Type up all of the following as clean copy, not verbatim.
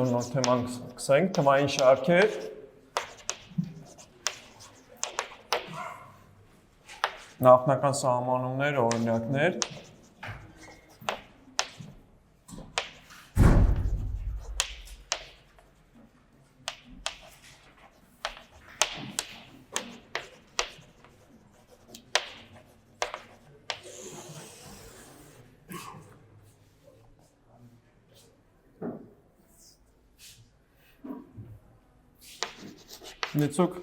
նոր թեման կսենք, թվային շարքեր, նախնական սահմանումներ, օրինակներ, նեցոք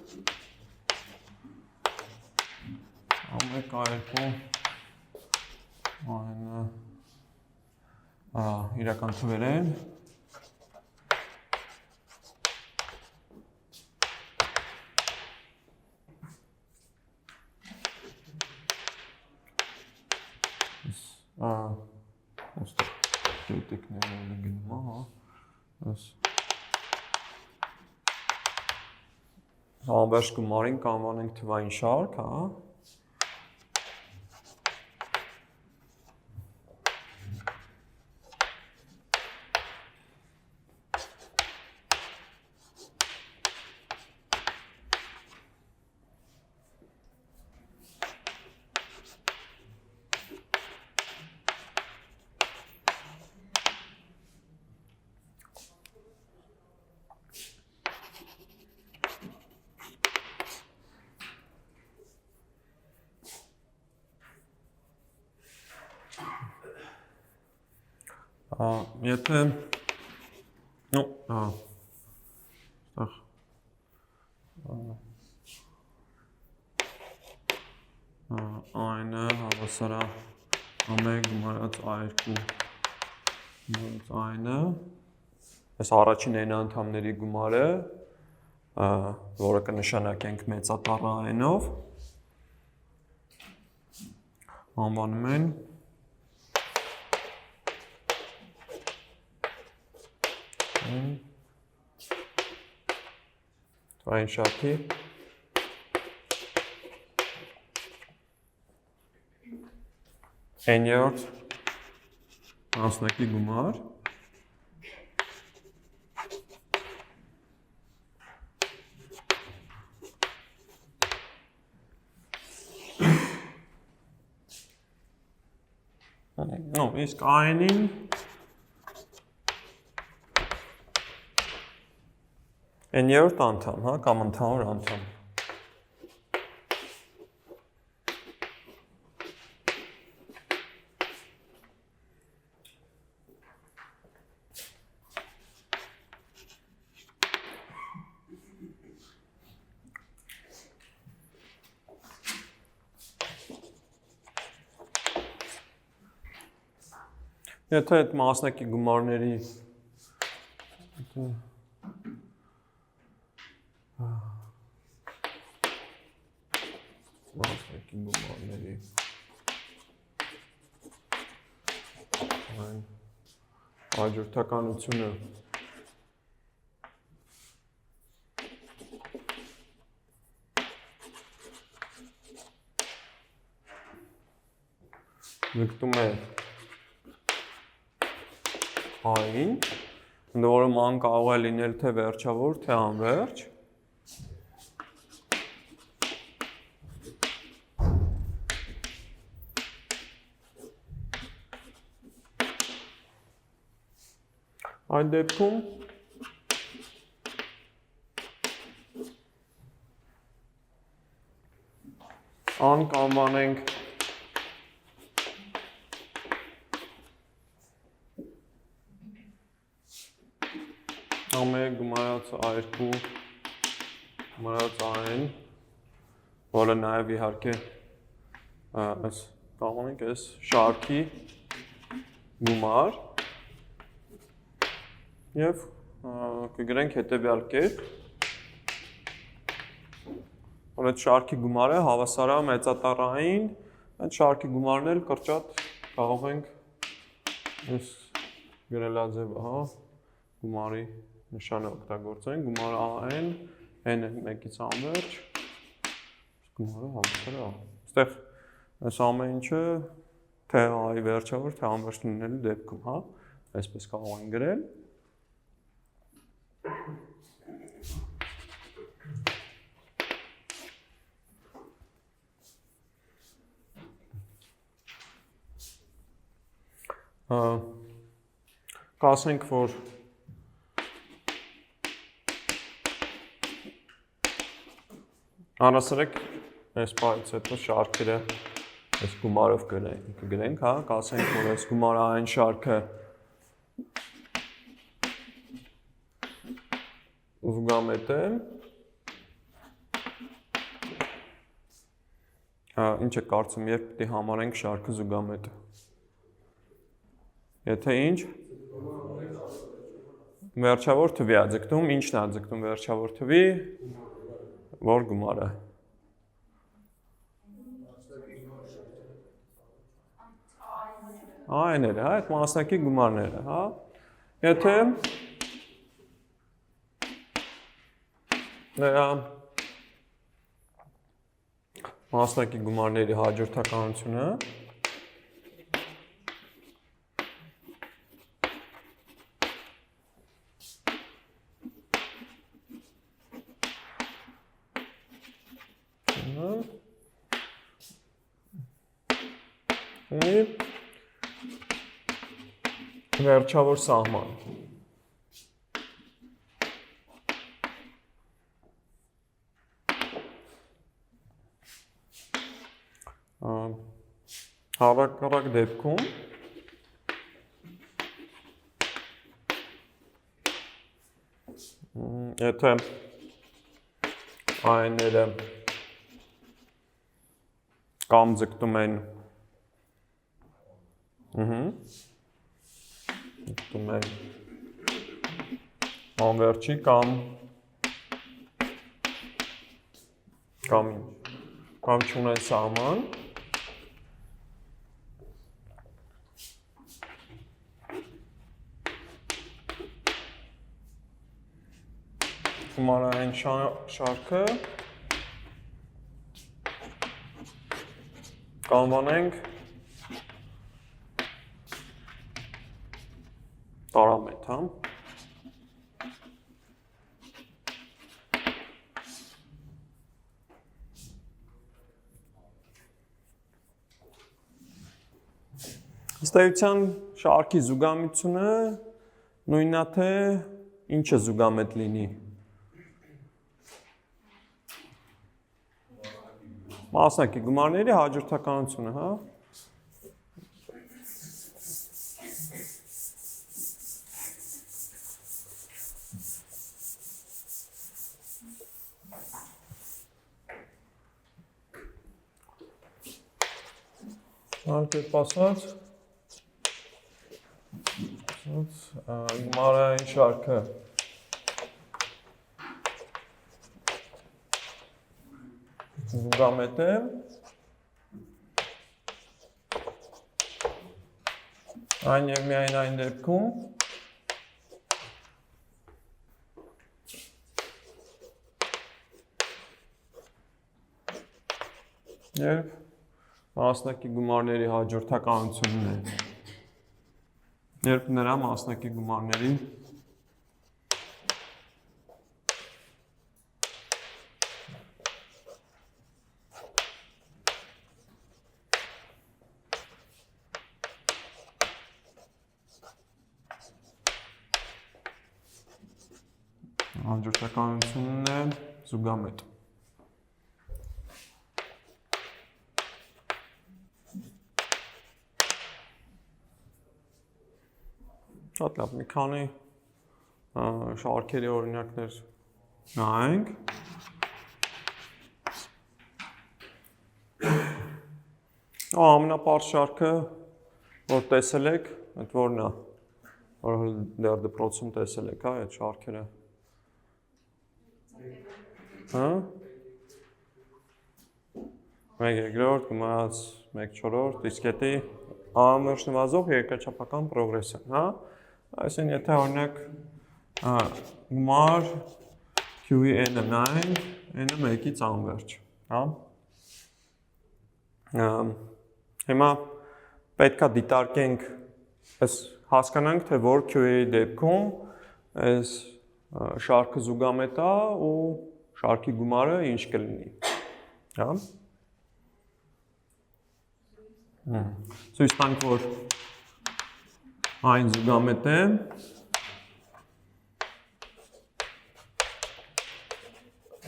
ամեկ այրկու այնը իրական թվեր են դետիկները գնում Համբերջ գումարին կանվանենք թվային շարք, Եթե այնը հավասարա ամեկ գումարած այրկու գումարած այնը այս առաջին n անդամների գումարը որը կնշանակենք մեծատառ n-ով անվանում են Թվային շարքի n-րդ մասնակի գումար իսկ այն-ին n-րդ անդամ, կամ ընդհանուր անդամ Եթե այդ մասնակի գումարների հաջորդականությունը նկտում է այն, ընդ որում ան կարող է լինել թե վերջավոր, թե անվերջ Այդ դեպքում ան կանվանենք ամեկ գումարած այրկու գումարած այն, որը նաև իհարկե այս կանվանենք այս շարքի գումար Եվ կգրենք հետևյալ կերպ, որ այդ շարքի գումարը հավասարա մեծատառային, այդ շարքի գումարն էլ կրճատ կարող ենք այս գրելաձև գումարի նշանը օգտագործենք, գումարը n, n-ը մեկից անվերջ, գումարը հավասարա Այստեղ այս ամեն ինչը թե այ վերջավոր, թե անվերջ լինելու դեպքում, այսպես կարող ենք գրել Կասենք, որ անասրեք այս պայից հետո շարքերը այս գումարով կգրենք, հա, կասենք, որ այս գումարային շարքը զուգամետ է, ինչ է կարծում, երբ պիտի համարենք շարքը զուգամետ է։ Եթե ինչ, վերջավոր թվի է ձգտում, ինչն է ձգտում վերջավոր թվի, որ գումարը։ Այները, հա, այդ մասնակի գումարները, հա։ Եթե նրա մասնակի գումարների հաջորդականությունը վերջավոր սահման։ Հավաքարակ դեպքում եթե այնները կամ ձգտում են ձգտում են անվերջի կամ չունեն սահման, գումարային շարքը կանվանենք տարամետ, հա։ Ըստ էության շարքի զուգամիությունը նույնն է, թե ինչը զուգամետ լինի։ Մասնակի գումարների հաջորդականությունը, հա։ Անկերպ ասած, գումարային շարքը զուգամետ է, այն և միայն այն դեպքում, և մասնակի գումարների հաջորդականությունն է, երբ նրա մասնակի գումարների հաջորդականությունն է զուգամետ։ Շատ լավ, մի քանի շարքերի օրինակներ նայենք։ Ամենապարզ շարքը, որ տեսել եք, այդ որն է, որ դեռ դպրոցում տեսել եք, հա, այդ շարքերը։ Հա։ 1/2, գումարած 1/4, իսկ հետի անվերջ նվազող երկրաչափական պրոգրեսիան, հա։ Այսինքն, եթե օրինակ գումար Q-ի n-ը 9, n-ը 1-ից անվերջ, հա։ Հիմա պետք է դիտարկենք, հասկանանք, թե որ Q-ի դեպքում այս շարքը զուգամետ է ու շարքի գումարը ինչ կլինի։ Հա։ Ցույց տանք, որ այն զուգամետ է,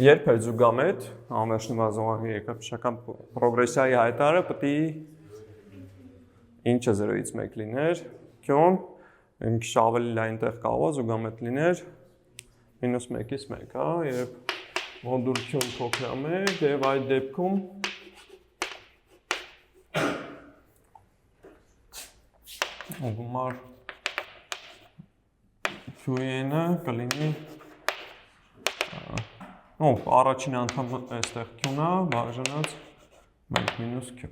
երբ է զուգամետ, անվերջ նվազողի երկրպաշտական պրոգրեսիայի հայտարարը պետք է ինչը 0-ից 1 լիներ, քյոն, մի քիչ ավելի լայն տեղ կարող է զուգամետ լիներ -1-ից 1, հա, երբ մոդուլ քյուն փոքրամ է, եւ այդ դեպքում գումար Q-ը կլինի առաջին անդամը այստեղ Q-ն է, բաժանած 1 - Q։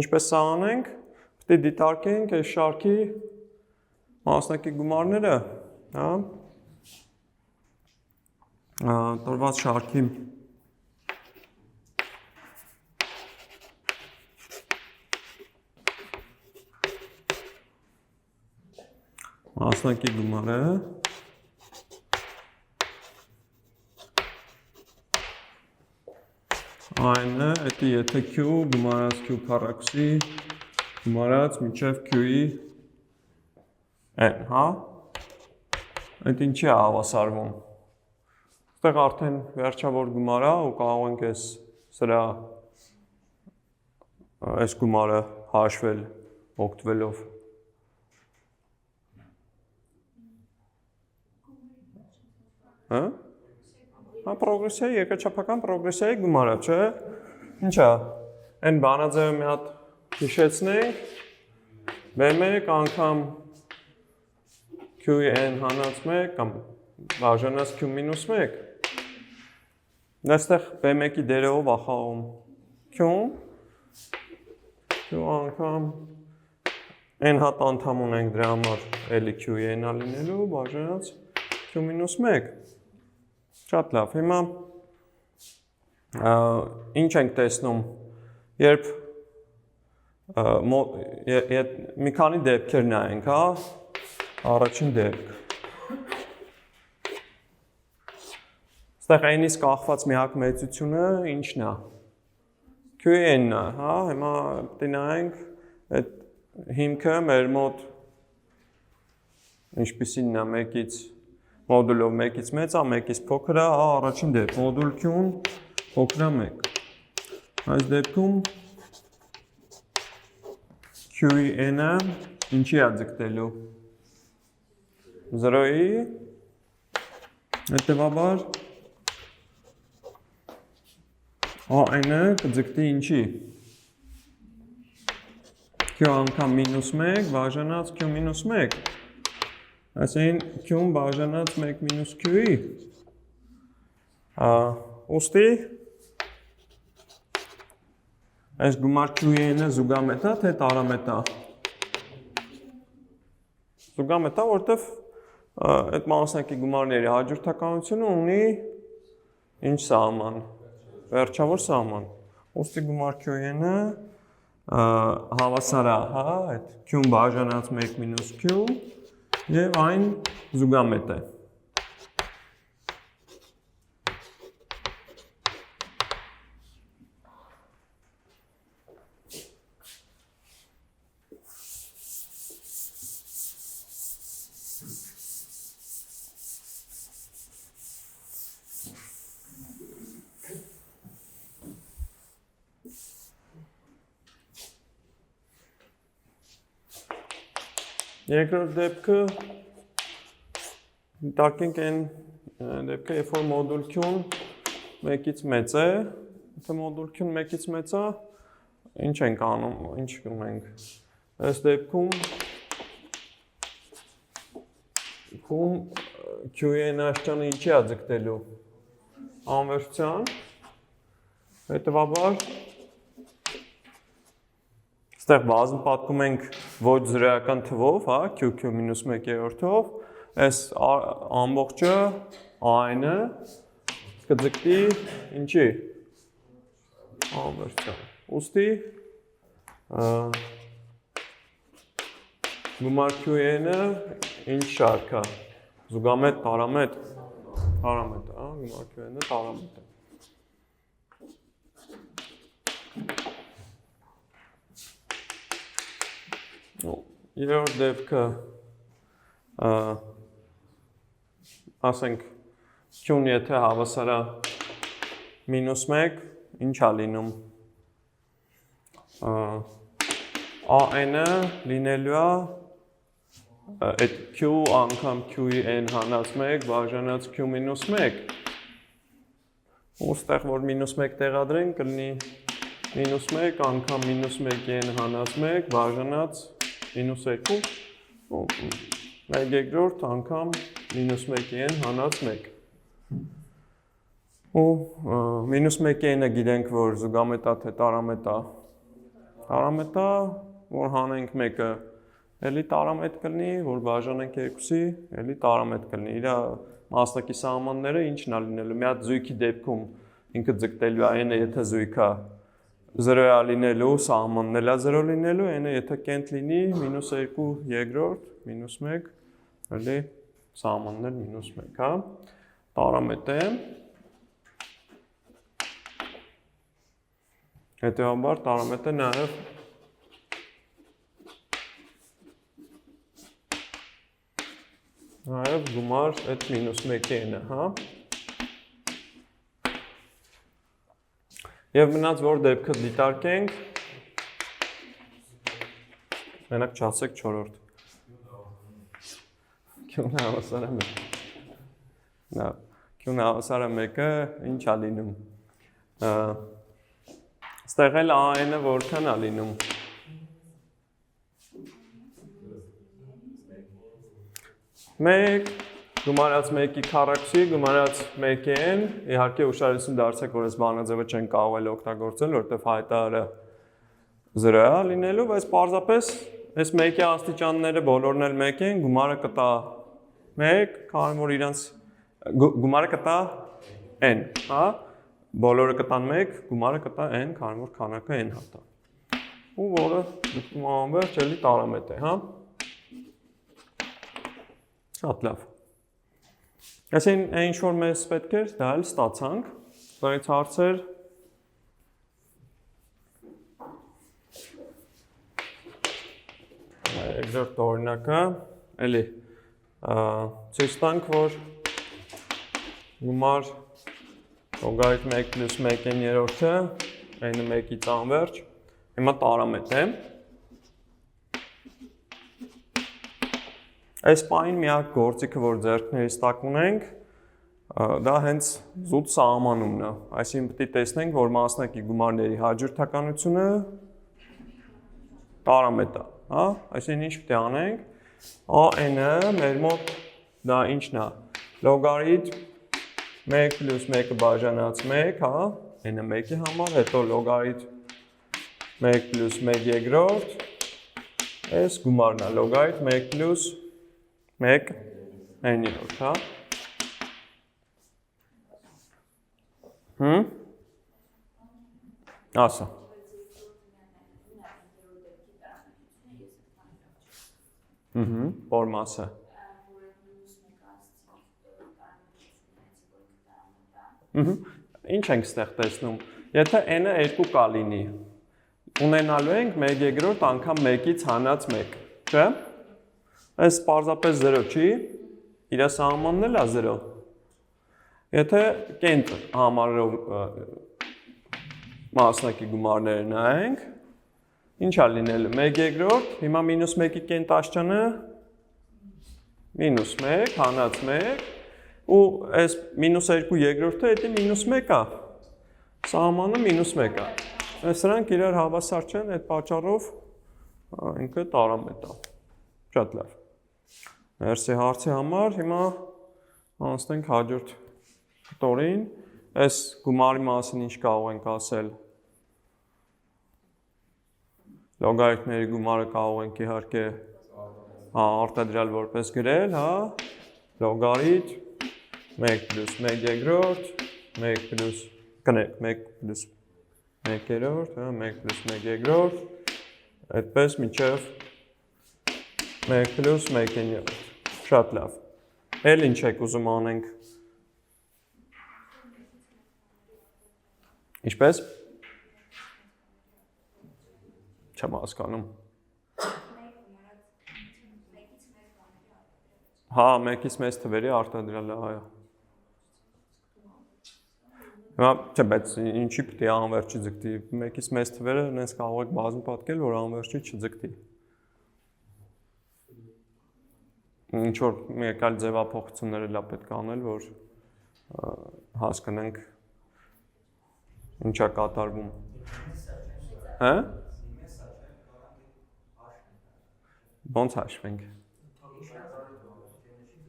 Ինչպես սա անենք, պետք է դիտարկենք այս շարքի մասնակի գումարները, հա, տրված շարքի մասնակի գումարը այն է, էդի եթե Q գումարած Q քառակուսի գումարած մինչև Q-ի n, հա, այդ ինչի է հավասարվում։ Այստեղ արդեն վերջավոր գումար է ու կարող ենք այս գումարը հաշվել օգտվելով պրոգրեսիայի, երկրաչափական պրոգրեսիայի գումարը, չէ՞։ Ինչ է, այն բանաձևը մի հատ հիշեցնենք, B1 անգամ Q-ի n հանած 1 կամ բաժանած Q-1, այստեղ B1-ի դերով է խաղում Q-ն, Q անգամ n հատ անդամ ունենք դրա համար էլի Q-ի n-ա լինելու, բաժանած Q-1, շատ լավ, հիմա ինչ ենք տեսնում, երբ մի քանի դեպքեր նայենք, հա, առաջին դեպք։ Այստեղ n-ից կախված միակ մեծությունը ինչն է։ Q-n-ն է, հա, հիմա պետք է նայենք այդ հիմքը մեր մոտ ինչպիսին է 1-ից մոդուլով 1-ից մեծ է, 1-ից փոքր է, հա, առաջին դեպք, մոդուլ Q-ն փոքր է 1։ Այս դեպքում Q-ի n-ը ինչի է ձգտելու։ 0-ի, հետևաբար n-ը կձգտի ինչի։ Q անգամ -1 բաժանած Q-1։ Այսինքն Q-ն բաժանած 1 - Q-ի։ Ուստի այս գումար Q-ի n-ը զուգամետ է, թե տարամետ է։ Զուգամետ է, որտեվ այդ մասնակի գումարների հաջորդականությունը ունի ինչ սահման, վերջավոր սահման։ Ուստի գումար Q-ի n-ը հավասար է, հա, այդ Q-ն բաժանած 1 - Q եւ այն զուգամետ է։ Երկրորդ դեպքը դիտարկենք այն դեպքը, երբ որ մոդուլ Q-ն 1-ից մեծ է, եթե մոդուլ Q-ն 1-ից մեծ է, ինչ ենք անում, ինչ ունենք։ Այս դեպքում Q-ի n-աշճանը ինչի է ձգտելու։ Անվերջության, հետևաբար այստեղ բազմ պատկում ենք ոչ զրոյական թվով, հա, Q-1/3-ով, այս ամբողջը n-ը կձգտի ինչի։ Անվերջության։ Ուստի գումար Q-ը ինչ շարք է։ Զուգամետ, տարամետ, տարամետ, գումար Q-ը տարամետ է։ Երրորդ դեպքը ասենք Q-ն եթե հավասար է -1, ինչ է լինում։ AN-ը լինելու է այդ Q անգամ Q-ի n հանած 1 բաժանած Q-1։ Ու ստեղ որ -1 տեղադրենք կլինի -1 անգամ -1-ի n հանած 1 բաժանած -2 ու 1/3 անգամ -1-ի n հանած 1։ Ու -1-ի n-ը գիտենք, որ զուգամետ է թե տարամետ է։ Տարամետ է, որ հանենք 1-ը, էլի տարամետ կլինի, որ բաժանենք 2-ի, էլի տարամետ կլինի։ Իր մասնակի սահմանները ինչն է լինելու։ Մի հատ զույգի դեպքում ինքը ձգտելու է n-ը, եթե զույգը 0 է լինելու, սահմանն է 0 լինելու, n-ը եթե կենտ լինի -2/3, -1, էլի սահմանն է -1, հա։ Տարամետ է։ Հետևաբար տարամետ է նաև գումար այդ -1-ի n-ը, հա։ Եվ մնաց որ դեպքը դիտարկենք, մենակ չասեք 4-րդ։ Q-ն հավասար է 1։ Q-ն հավասար է 1-ը ինչ է լինում։ Ստեղ էլ AN-ը որքան է լինում։ Մեկ գումարած 1-ի քառակուսի, գումարած 1-ի n, իհարկե ուշադրություն դարձեք, որ այս բանաձևը չեն կարող էլ օգտագործել, որովհետև հայտարարը 0 է լինելու, բայց պարզապես այս 1-ի աստիճանները բոլորն էլ 1 են, գումարը կտա 1, քանի որ իրանց գումարը կտա n, հա։ Բոլորը կտան 1, գումարը կտա n, քանի որ քանակը n հատա։ Ու որը դեպքում անվերջ էլի տարամետ է, հա։ Շատ լավ։ Այսին ինչ որ մեզ պետք էր, դա էլ ստացանք։ Դրանից հարցեր։ Երկրորդ օրինակը, էլի ցույց տանք, որ գումար լոգարիթմ 1 + 1/3-ը n-ը 1-ից անվերջ, հիմա տարամետ է։ Այս պահին միակ գործիքը, որ ձեռքներիս տակ ունենք, դա հենց զուտ սահմանումն է։ Այսինքն պետք է տեսնենք, որ մասնակի գումարների հաջորդականությունը տարամետ է, հա։ Այսինքն ինչ պետք է անենք։ AN-ը մեր մոտ դա ինչն է։ Լոգարիթմ 1 + 1-ը բաժանած 1, հա, n-ը 1-ի համար, հետո լոգարիթմ 1 + 1/3, այս գումարն է, լոգարիթմ 1 + 1/n, հա։ Ասա։ Որ մասը։ Ինչ ենք ստեղ տեսնում։ Եթե n-ը 2 կա լինի, ունենալու ենք 1/3 անգամ 1-ից հանած 1, չէ՞։ Այս պարզապես 0 չի, իր սահմանն էլ է 0։ Եթե կենտ համարով մասնակի գումարները նայենք, ինչ է լինելու 1/3, հիմա -1-ի կենտ աշճանը -1 հանած 1 ու այս -2/3-ը դա -1 է։ Սահմանը -1 է։ Սրանք իրար հավասար չեն, այդ պատճառով ինքը տարամետ է։ Շատ լավ։ Մերսի հարցի համար, հիմա անցնենք հաջորդ տորին։ Այս գումարի մասին ինչ կարող ենք ասել։ Լոգարիթմների գումարը կարող ենք իհարկե արտադրյալ որպես գրել, հա, լոգարիթմ 1 + 1/3, 1 + կնեք 1 + 1/3, հա, 1 + 1/3, այդպես մինչև 1 + 1/9։ Շատ լավ։ Էլ ինչ եք ուզում անենք։ Ինչպես։ Չեմ հասկանում։ Հա, մեկից մեծ թվերի արտադրյալը, այո։ Հիմա, չէ, բայց ինչի պետք է անվերջի ձգտի։ Մեկից մեծ թվերը նենց կարող եք բազում պատկել, որ անվերջի չձգտի։ Ինչ որ մեկ այլ ձևափոխություններ էլ պետք է անել, որ հասկանանք ինչա կատարվում։ Հա? Ոնց հաշվենք։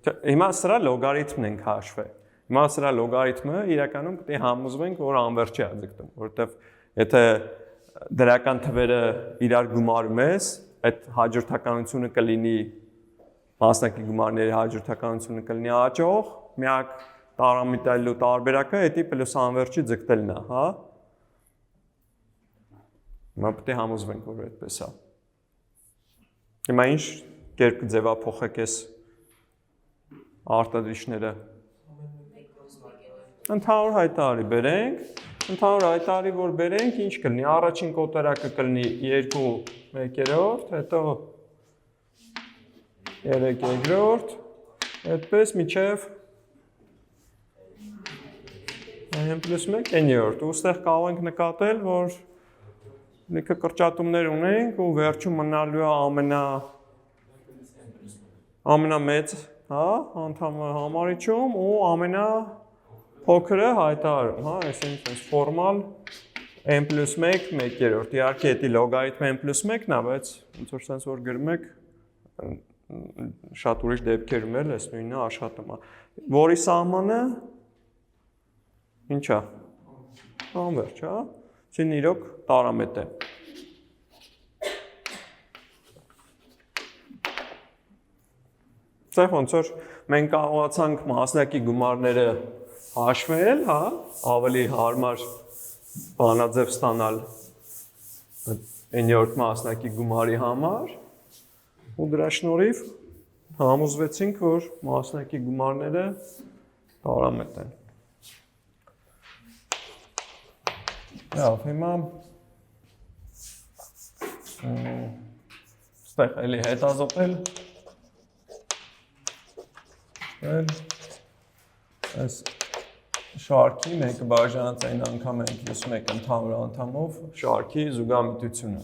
Հիմա սրա լոգարիթմն ենք հաշվել։ Հիմա սրա լոգարիթմը իրականում պետք է համոզվենք, որ անվերջի է ձգտում, որովհետև եթե դրական թվերը իրար գումարում ես, այդ հաջորդականությունը կլինի մասնակի գումարների հաջորդականությունը կլինի աճող, միակ տարամիտայլու տարբերակը էդի պլյուս անվերջի ձգտելն է, հա։ Հիմա պետք է համոզվենք, որ այդպես է։ Հիմա ինչ կերպ կձևափոխեք այս արտադրիչները։ Ընդհանուր հայտարարի բերենք, ընդհանուր հայտարարի որ բերենք, ինչ կլինի, առաջին կոտորակը կլինի 2/1, հետո 3/2, այդպես միջև n+1/n, ու ստեղ կարող ենք նկատել, որ լիքը կրճատումներ ունենք ու վերջում մնալու է ամենամեծ, հա, անդամը համարիչում ու ամենափոքրը հայտարարում, հա, այսինքն ֆորմալ n+1/1, իհարկե դա լոգարիթմը n+1-ն է, բայց ոնց որ sense որ գրում եք շատ ուրիշ դեպքերում էլ էս նույնը աշխատում է, որի սահմանը ինչ է, անվերջ, հա, ցին իրոք տարամետ է։ Սա ոնց որ մենք կարողացանք մասնակի գումարները հաշվել, հա, ավելի հարմար բանաձև ստանալ n-րդ մասնակի գումարի համար ու դրա շնորհիվ համոզվեցինք, որ մասնակի գումարները տարամետ են։ Լավ, հիմա ստեղ էլի հետազոտել այս շարքի մեկը բաժանած այն անգամ n+1 ընդհանուր անդամով շարքի զուգամիտությունը։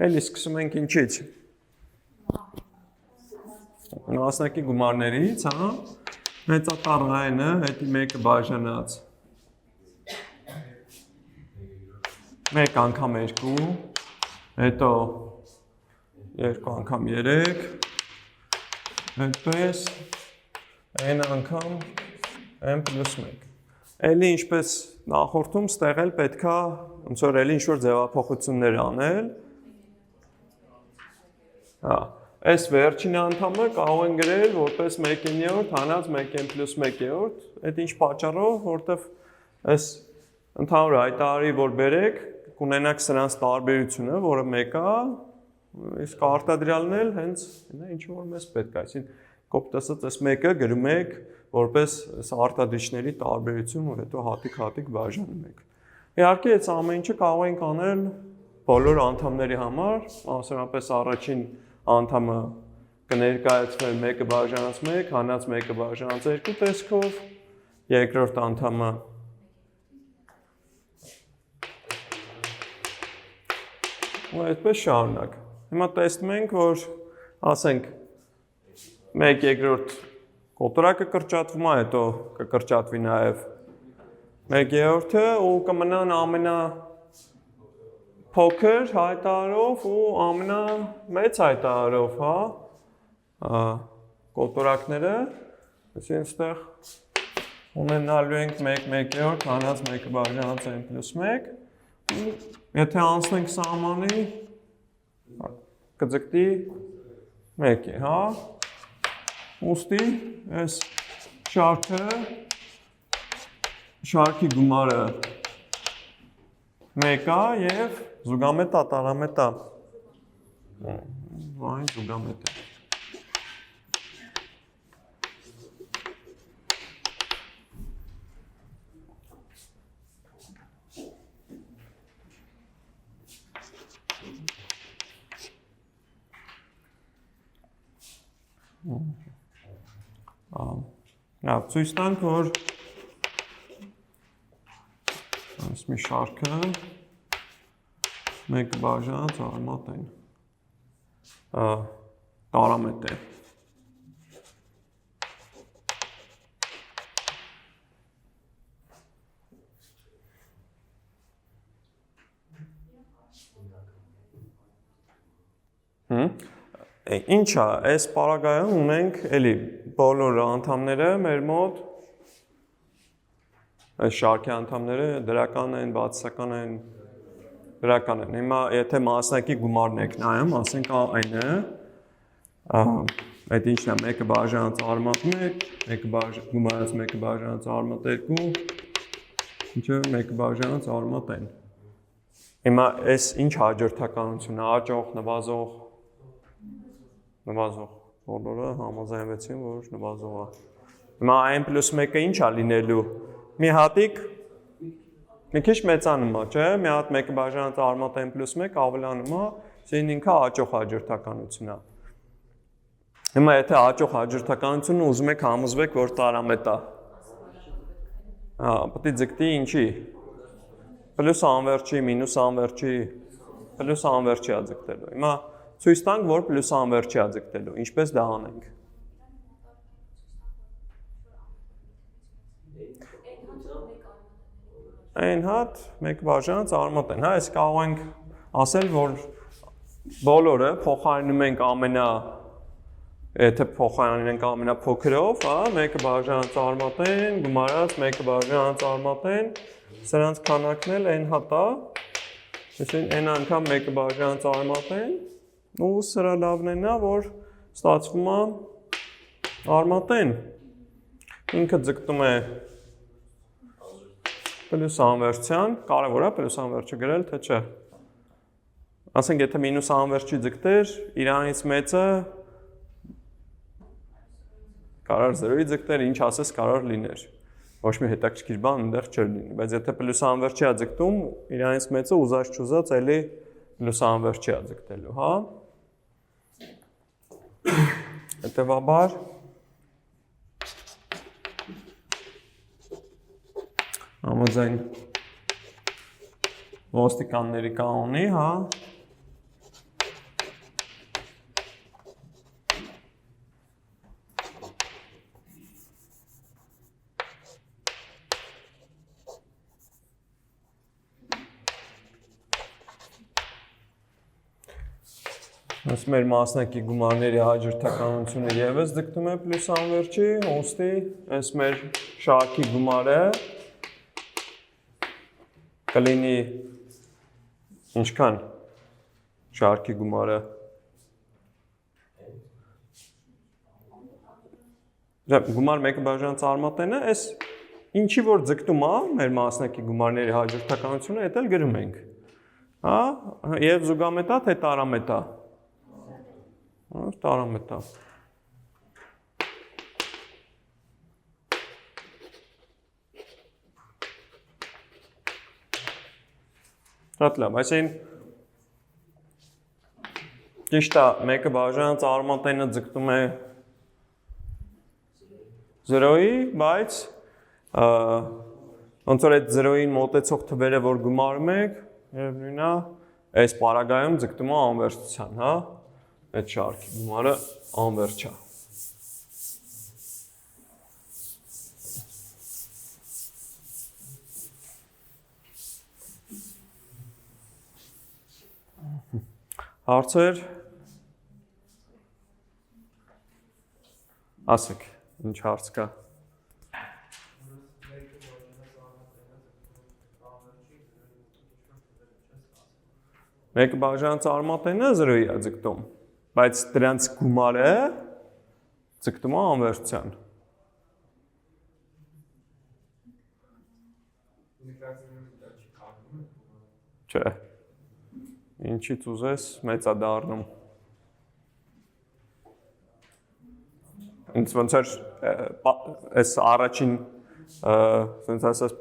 Էլի սկսում ենք ինչից։ Մասնակի գումարներից, հա, մեծատառը այն է, հետի մեկը բաժանած 1 անգամ 2, հետո 2 անգամ 3, այդպես n անգամ n+1։ Էլի ինչպես նախորդում ստեղել պետքա ոնց որ էլի ինչ-որ ձևափոխություններ անել։ Հա, այս վերջին անդամը կարող են գրել որպես 1/9 հանած 1n+1, այդ ինչ պատճառով, որտեվ այս ընդհանուր հայտարարի որ բերեք, կունենաք սրանց տարբերությունը, որը 1 է, իսկ արտադրյալն էլ հենց ինչ որ մեզ պետք է, այսինքն կոպիտ ասած այս 1-ը գրում եք որպես այս արտադրիչների տարբերություն, որ հետո հատիկ բաժանում եք։ Իհարկե, այս ամեն ինչը կարող ենք անել բոլոր անդամների համար, մասնավորապես առաջին անդամը կներկայացվել 1-ը բաժանած 1, հանած 1-ը բաժանած 2 տեսքով, երկրորդ անդամը ու այդպես շարունակ։ Հիմա տեսնում ենք, որ ասենք 1/2 կոտորակը կրճատվում է, հետո կկրճատվի նաև 1/3-ը ու կմնան ամենափոքր հայտարարով ու ամենամեծ հայտարարով, հա, կոտորակները, այսինքն այստեղ ունենալու ենք 1/1 հանած 1-ը բաժանած n+1, եթե անցնենք սահմանի, կձգտի 1, հա, ուստի այս շարքը շարքի գումարը 1 է եւ զուգամետա, տարամետա։ Այն զուգամետ է։ Ցույց տանք, որ այս մի շարքը մեկ բաժանած արմատ են տարամետ է։ Ինչ է, այս պարագայում ունենք էլի բոլոր անդամները մեր մոտ, այս շարքի անդամները դրական են, բացասական են, դրական են։ Հիմա եթե մասնակի գումարն եք նայում, ասենք այն է, այդ ինչն է, մեկը բաժանած արմատ 1, գումարած մեկը բաժանած արմատ 2, ինչը մեկը բաժանած արմատ n։ Հիմա այս ինչ հաջորդականություն է, աճող, նվազող, բոլորը համաձայնվեցին, որ նվազող է։ Հիմա n + 1-ը ինչ է լինելու։ Մի հատիկ մի քիչ մեծանում է, չէ՞։ Մի հատ մեկը բաժանած արմատ n + 1 ավելանում է, սին ինքը աճող հաջորդականություն է։ Հիմա եթե աճող հաջորդականությունը ուզում եք համոզվեք, որ տարամետ է։ Պետք է ձգտի ինչի։ Պլյուս անվերջի, մինուս անվերջի, պլյուս անվերջի է ձգտելու։ Հիմա ցույց տանք, որ պլյուս անվերջի է ձգտելու։ Ինչպես դա անենք։ N հատ մեկ բաժանած արմատ n, հա, այս կարող ենք ասել, որ բոլորը փոխարինում ենք եթե փոխարինենք ամենափոքրով, հա, մեկը բաժանած արմատ n, գումարած մեկը բաժանած արմատ n, սրանց քանակն էլ n հատ է, այսինքն n անգամ մեկը բաժանած արմատ n, ու սրա լավն է, որ ստացվում է արմատ n, ինքը ձգտում է պլյուս անվերջյան, կարևոր է պլյուս անվերջը գրել, թե չէ։ Ասենք, եթե մինուս անվերջի ձգտեր, իրանից մեծը կարար 0-ի ձգտեր, ինչ ասես կարար լիներ։ Ոչ մի հետաքրքիր բան այնտեղ չէր լինի, բայց եթե պլյուս անվերջի է ձգտում, իրանից մեծը ուզած չուզած էլի պլյուս անվերջի է ձգտելու, հա։ Հետևաբար համաձայն ոստիկանների կանոնի, հա, Այս մեր մասնակի գումարների հաջորդականությունը ևս ձգտում է պլյուս անվերջի, ուստի այս մեր շարքի գումարը կլինի ինչքան շարքի գումարը։ Գումար մեկը բաժանած արմատ n-ը, այս ինչի որ ձգտում է մեր մասնակի գումարների հաջորդականությունը, այդ էլ գրում ենք։ Հա, եւ զուգամետ է, թե տարամետ է։ Տարամետ է։ Շատ լավ, այսին ճիշտ է, մեկը բաժանած արմատ n-ը ձգտում է 0-ի, բայց ոնց որ այդ 0-ին մոտեցող թվերը, որ գումարում եք, եւ նույնա այս պարագայում ձգտում է անվերջության, հա, այդ շարքի գումարը անվերջ է։ Հարցեր։ Ասեք, ինչ հարց կա։ Մեկը բաժանած արմատ n-ը 0-ի է ձգտում, բայց դրանց գումարը ձգտում է անվերջության։ Չէ։ Ինչից ուզես մեծ է դառնում։ Ինձ ոնց էր այս առաջին ասենց ասած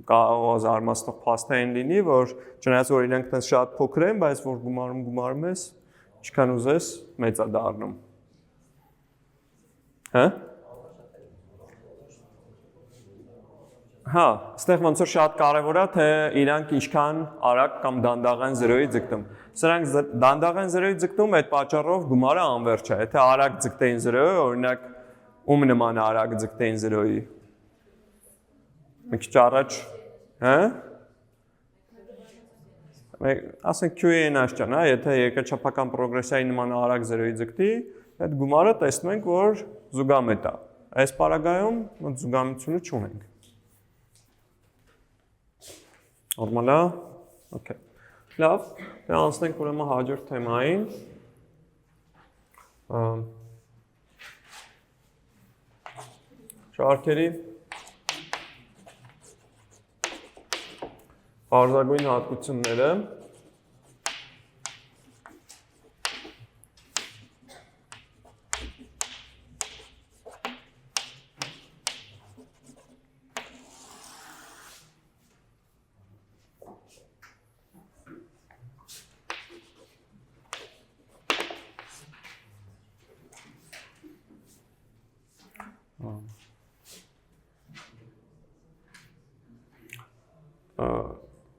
կարող է զարմացնող փաստային լինի, որ չնայած որ իրենք տես շատ փոքր են, բայց որ գումարում ես, ինչքան ուզես մեծ է դառնում։ Հա? Հա, այստեղ ոնց որ շատ կարևոր է, թե իրանք ինչքան արագ կամ դանդաղ են 0-ի ձգտում։ Սրանք դանդաղ են 0-ի ձգտում, այդ պատճառով գումարը անվերջ է։ Եթե արագ ձգտեին 0-ի, օրինակ ում նման արագ ձգտեին 0-ի։ Մի քիչ առաջ, հա? Ասենք Q-ին աշճան, հա, եթե երկրաչափական պրոգրեսիայի նման արագ 0-ի ձգտի, այդ գումարը տեսնում ենք, որ զուգամետ է։ Այս պարագայում զուգամետությունը չունենք։ Նորմալ է։ Okay։ Լավ, անցնենք ուրեմն հաջորդ թեմային։ Շարքերի պարզագույն հատկությունները։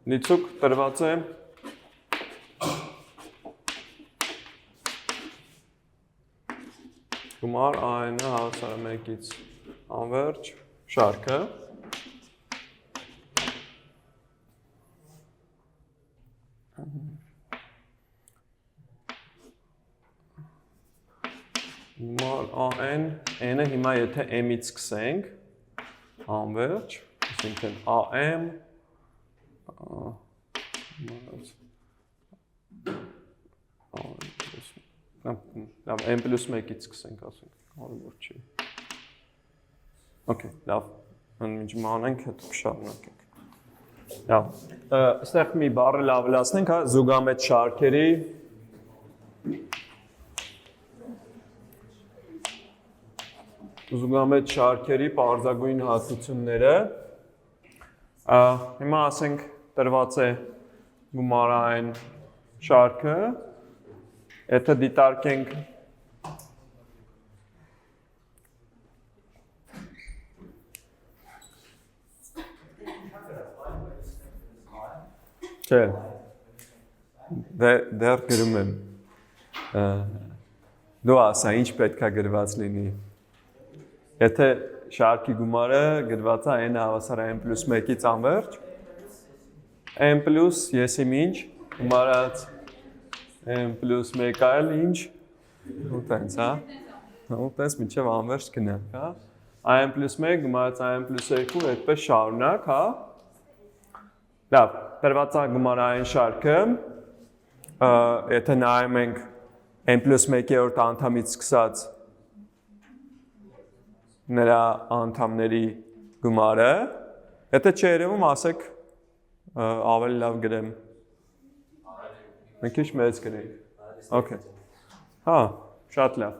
Լիցուկ տրված է գումար այն-ը հավասար է 1-ից անվերջ շարքը գումար AN n-ը հիմա եթե m-ից սկսենք անվերջ այսինքն AM լավ, m plus 1-ից սկսենք, ասենք, հարյուր չի։ Okay, լավ, մինչ մանենք, հետո կշարունակենք։ Լավ, այստեղ մի բառը լավելացնենք, հա, զուգամետ շարքերի զուգամետ շարքերի պարզագույն հատկությունները։ Հիմա ասենք տրված է գումարային շարքը, եթե դիտարկենք չէ, դեռ գրում եմ, դու ասա, ինչ պետք է գրված լինի, եթե շարքի գումարը գրված է n հավասար է m plus 1-ից անվերջ, m plus ես իմ ինչ, գումարած m plus 1 այլ ինչ, ու տենց, հա, ու տենց մինչև անվերջ գնանք, հա, am plus 1 գումարած am plus 2, այդպես շարունակ, հա, լավ, տրված է գումարային շարքը, եթե նայում ենք m plus 1-րդ անդամից սկսած նրա անդամների գումարը, եթե չի երևում, ասեք ավելի լավ գրեմ, մի քիչ մեծ գրենք, okay, հա, շատ լավ,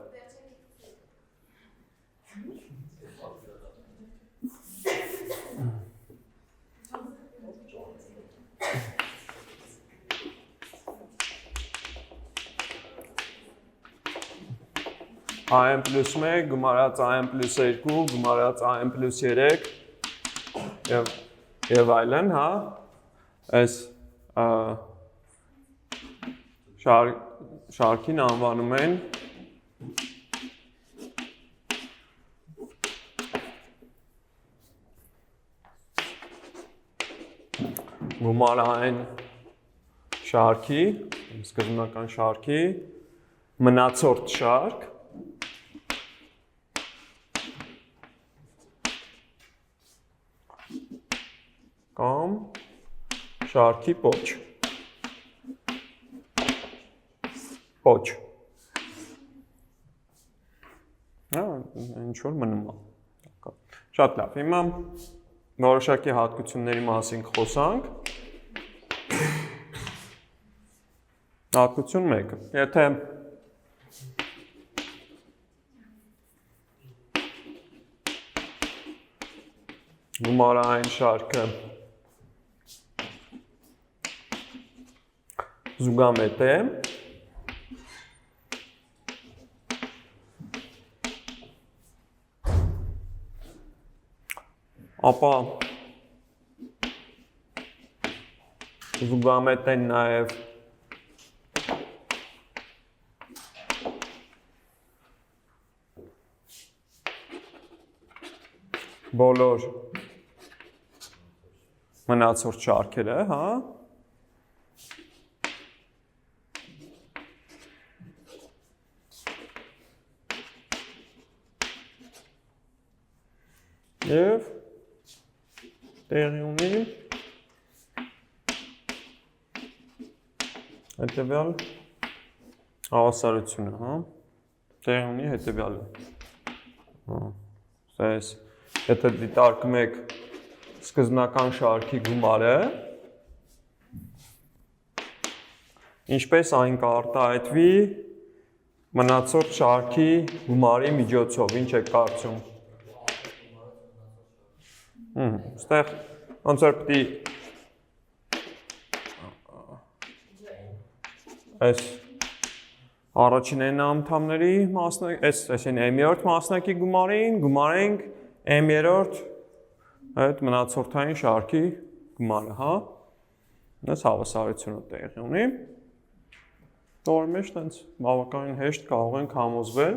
am plus 1, գումարած am plus 2, գումարած am plus 3 և այլն, հա, այս շարքին անվանում են գումարային շարքի, սկզբնական շարքի, մնացորդ շարք, կամ շարքի պոչ, ինչ-որ մնում է, շատ լավ, հիմա որոշակի հատկությունների մասին խոսանք, Հատկություն 1, եթե գումարային շարքը զուգամետ է, ապա զուգամետ են նաև բոլոր մնացորդ շարքերը, հա? Եվ տեղի ունի հետևյալ հավասարությունը, հա? Տեղի ունի հետևյալը։ Այս եթե դիտարկում եք սկզբնական շարքի գումարը, ինչպես այն կարտահայտվի մնացորդ շարքի գումարի միջոցով, ինչ եք կարծում։ Ստեղ ոնց որ պիտի այս առաջին n անդամների այսինքն m-րդ մասնակի գումարին գումարենք m-րդ այդ մնացորդային շարքի գումարը, հա? Այս հավասարությունը տեղի ունի։ Դորի մեջ տենց բավականին հեշտ կարող ենք համոզվել։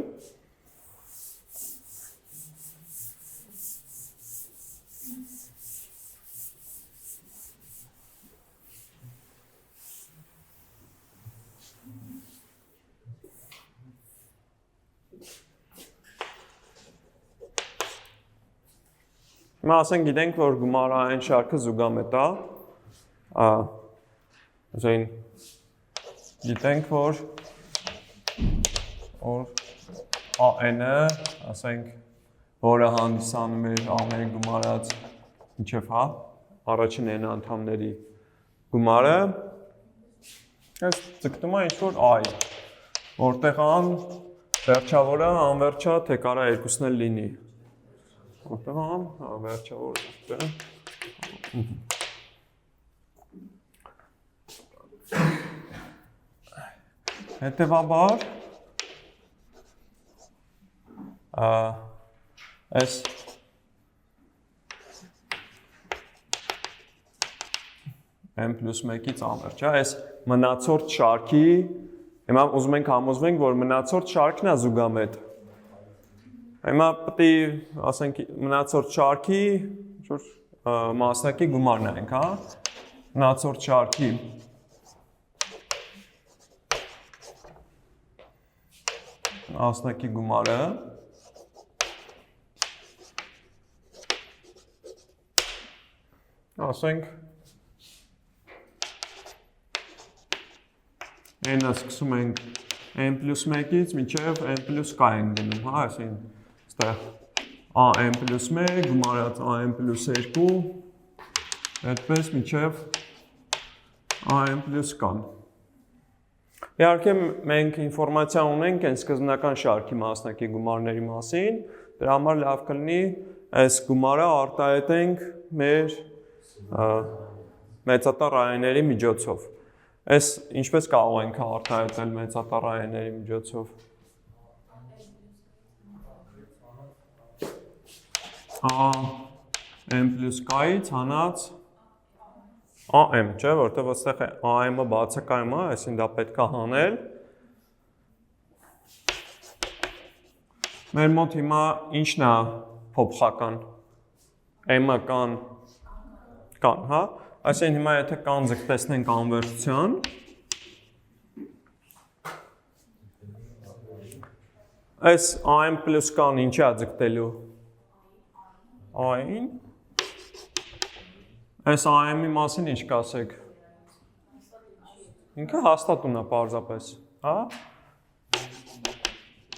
Հիմա ասենք գիտենք, որ գումարային շարքը զուգամետ է, ասեն գիտենք, որ AN-ը, ասենք, որը հանդիսանում էր ամեն գումարած ինչև, հա, առաջին n անդամների գումարը, այս ձգտում է ինչ-որ I, որտեղ ան վերջավորը անվերջա, թե կարա երկուսն էլ լինի։ Որտեղ ան, վերջավոր է։ Հետևաբար, այս m plus 1-ից անվերջ է, այս մնացորդ շարքի, հիմա ուզում ենք համոզվենք, որ մնացորդ շարքն է զուգամետ։ Հիմա պետք է ասենք մնացորդ շարքի մասնակի գումարն ենք, հա? Մնացորդ շարքի մասնակի գումարը ասենք n-ը սկսում ենք n plus 1-ից մինչև n plus k ենք գնում, հա, այսին ստեղ an plus 1, գումարած an plus 2, այդպես մինչև an plus k-ն։ Իհարկե մենք ինֆորմացիա ունենք այն սկզբնական շարքի մասնակի գումարների մասին, դրա համար լավ կլինի այս գումարը արտահայտենք մեր մեծատառ այների միջոցով։ Այս ինչպես կարող ենք արտահայտել մեծատառ այների միջոցով։ N plus k-ից հանած AM, չէ, որտեղ այստեղ AM-ը բացակայում է, այսինքն դա պետք է հանել։ Մեր մոտ հիմա ինչն է փոփոխական։ M-ը կան, հա? Այսինքն հիմա եթե կան ձգտեցնենք անվերջության, այս AM plus k-ն ինչի է ձգտելու։ A-ին։ Այս AM-ի մասին ինչ կասեք։ Ինքը հաստատուն է պարզապես, հա։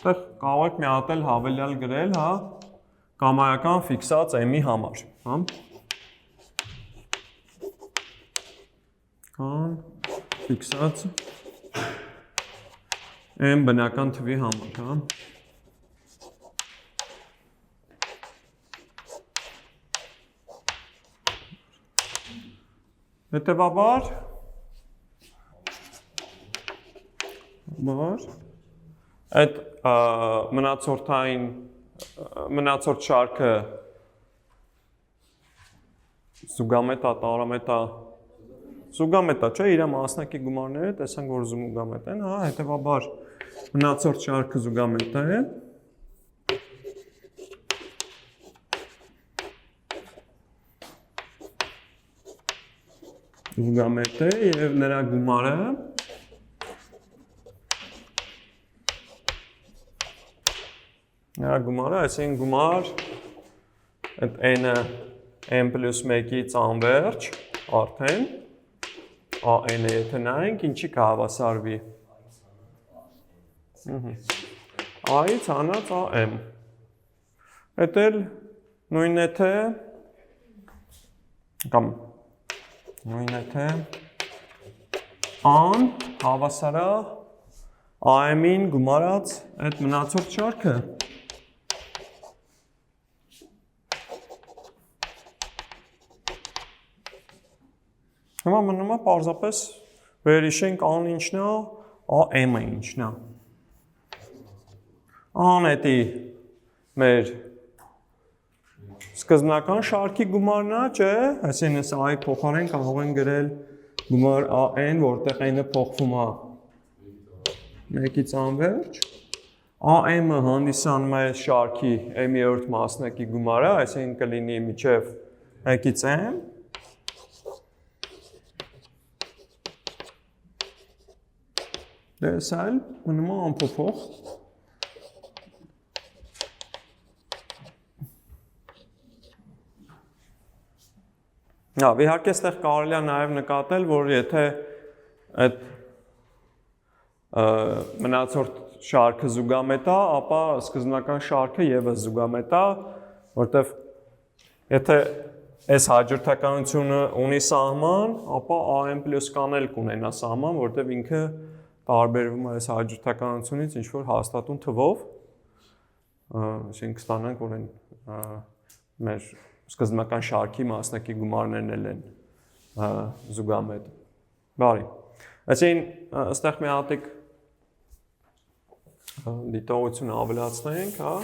Այդտեղ կարող եք մի հատ էլ հավելյալ գրել, հա, կամայական ֆիքսած M-ի համար, հա։ Կան ֆիքսած M բնական թվի համար, հա։ Հետևաբար այդ մնացորդ շարքը զուգամետա, տարամետա, զուգամետա, չէ, իր մասնակի գումարները տեսանք, որ զուգամետ են, հա, հետևաբար մնացորդ շարքը զուգամետա է։ Զուգամետ է և նրա գումարը այսին գումար այդ n-ը n plus 1-ից անվերջ արդեն an-ը եթե նայենք, ինչի կհավասարվի a-ից հանած am այդ էլ նույնն է թե կամ նույնն է թե an հավասարա am-ին գումարած այդ մնացորդ շարքը Հիմա մնում է պարզապես վերհիշենք an ինչն է, am-ը ինչն է։ An էդի մեր սկզբնական շարքի գումարն է, չէ, այսինքն այս a-ի փոխարեն կարող են գրել գումար an, որտեղ n-ը փոխվում է 1-ից անվերջ։ am-ը հանդիսանում է շարքի m-րդ մասնակի գումարը, այսինքն կլինի մինչև 1-ից m Դες այլ մնում է անփոփոխ։ Իհարկե այստեղ կարելի է նաև նկատել, որ եթե այդ մնացորդ շարքը զուգամետ է, ապա սկզբնական շարքը ևս զուգամետ է, որտեղ եթե այս հաջորդականությունը ունի սահման, ապա am plus կանել կունենա սահման, որտեղ ինքը տարբերվում է այս հաջորդականությունից ինչ-որ հաստատուն թվով, այսինքն կստանանք, որ են մեր սկզբնական շարքի մասնակի գումարներն էլ են զուգամետ։ Բարի, այսինքն այստեղ մի հատիկ դիտողություն ավելացնենք, հա։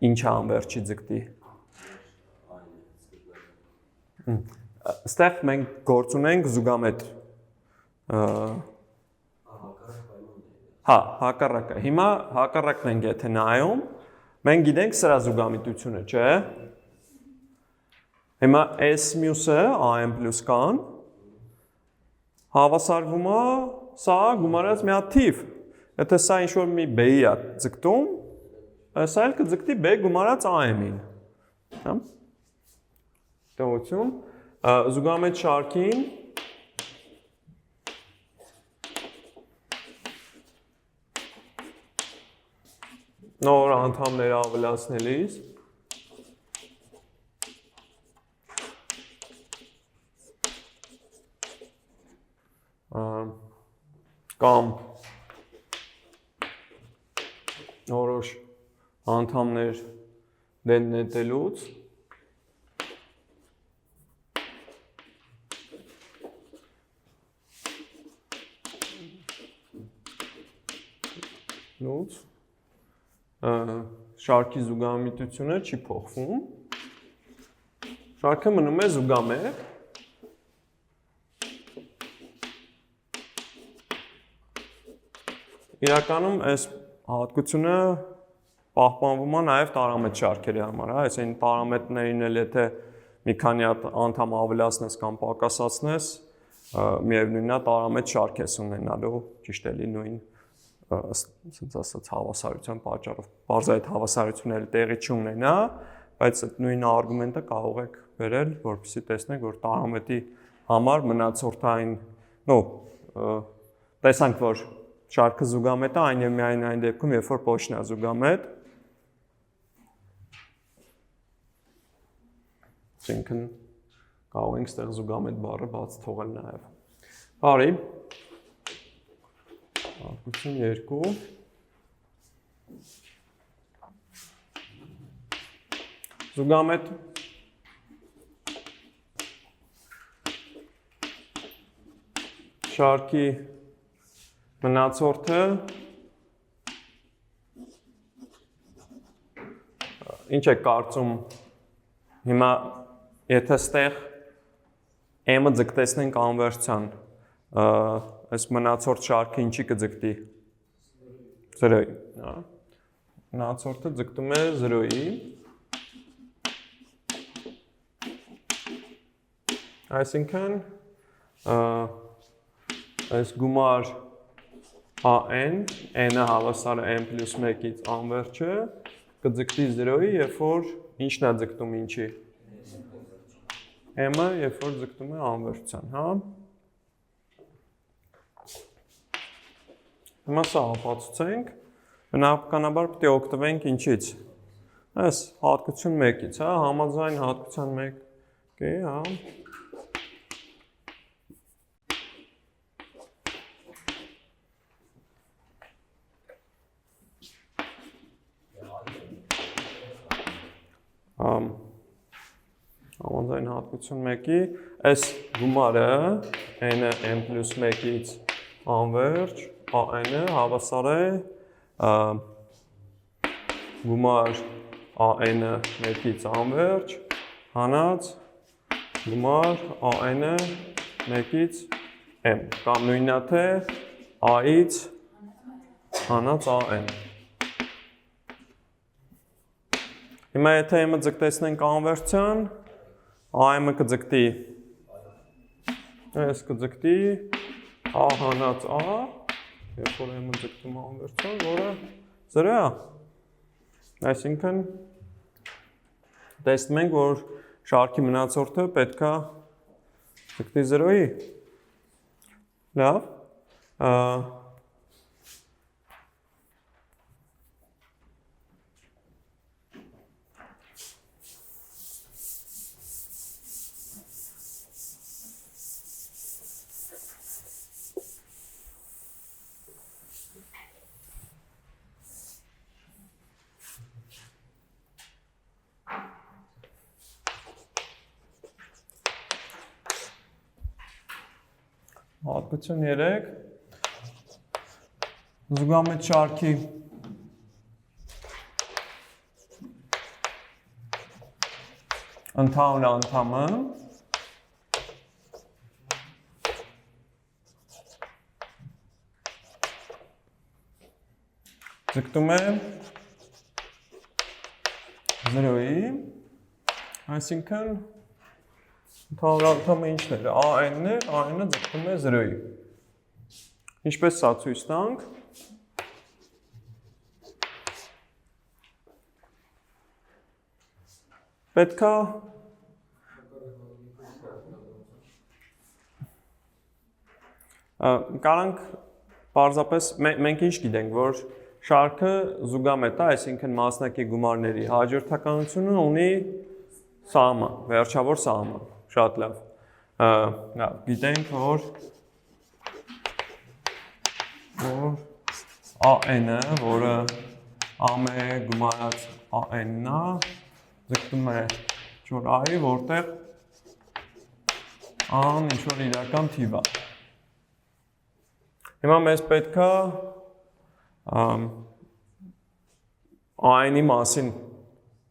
Ինչ է անվերջի ձգտի։ Ստեղ մենք գործ ունենք զուգամետ։ Հա, հակառակը։ Հիմա հակառակն ենք եթե նայում, մենք գիտենք սրա զուգամետությունը, չէ։ Հիմա s մյուսը am plus կան հավասարվում է սա գումարած մի հատ թիվ։ Եթե սա ինչ-որ մի b-ի է ձգտում, Այս այլ կձգտի B գումարած AM-ին։ Տողություն, զուգամետ շարքին նոր անդամներ ավելացնելիս կամ որոշ անդամներ դեն նետելուց շարքի զուգամետությունը չի փոխվում շարքը մնում է զուգամետ իրականում այս հատկությունը պահպանվում է նաև տարամետ շարքերի համար, այսինքն տարամետներին էլ եթե մի քանի հատ անդամ ավելացնես կամ պակասացնես, միևնույնն է տարամետ շարք ես ունենալու, ճիշտ էլի նույն ասենց ասած հավասարության պատճառով։ Բարձր այդ հավասարությունները տեղի չունենա, բայց այդ նույն արգումենտը կարող եք վերել, որպեսզի տեսնեք, որ տարամետրի համար մնացորդային, տեսանք, որ շարքը զուգամետ է, այն եւ միայն այն դեպքում, երբ որ փոշնա զուգամետ, այսինքն կարող ենք ստեղ զուգամետ բառը բաց թողել նաեւ։ Բարի։ Արկություն 2 զուգամետ շարքի մնացորդը ինչ է կարծում հիմա եթե ստեղ m-ը ձգտեցնենք անվերցության այս մնացորդ շարքը ինչի կձգտի 0-ի, հա։ Մնացորդը ձգտում է 0-ի։ Այսինքն այս գումար an, n-ը հավասար է n + 1-ից անվերջը կձգտի 0-ի, երբ որ ինչն է ձգտում ինչի։ m-ը երբ որ ձգտում է անվերջության, հա։ Հիմա սա ապացուցենք, բնականաբար պետք է օգտվենք ինչից։ Այս հատկություն 1-ից, հա, համաձայն հատկության 1-ի, հա։ Համաձայն հատկություն 1-ի, այս գումարը n-ը n + 1-ից անվերջ, an-ը հավասար է գումար an-ը 1-ից անվերջ, հանած գումար an-ը 1-ից m, կամ նույնն է թե a-ից հանած an։ Հիմա եթե m-ը ձգտեցնենք անվերջության, am-ը կձգտի, այս կձգտի a հանած a, երբ որ m-ը ձգտում անվերջության, որը 0 է։ Այսինքն տեսնում ենք, որ շարքի մնացորդը պետք է ձգտի 0-ի։ Լավ։ Հատկություն 3 զուգամետ շարքի ընդհանուր անդամը ձգտում է 0-ի, այսինքն ընդհանուր անդամը ինչն էր, an-ն էր, an-ը ձգտում է 0-ի։ Ինչպես սա ցույց տանք։ Պետք է կարանք պարզապես մենք ինչ գիտենք, որ շարքը զուգամետ է, այսինքն մասնակի գումարների հաջորդականությունը ունի սահման, վերջավոր սահման, շատ լավ։ Գիտենք, որ an-ը, որը am գումարած an-ն է, ձգտում է ինչ-որ i, որտեղ an ինչ-որ իրական թիվ է։ Հիմա մեզ պետք է an-ի մասին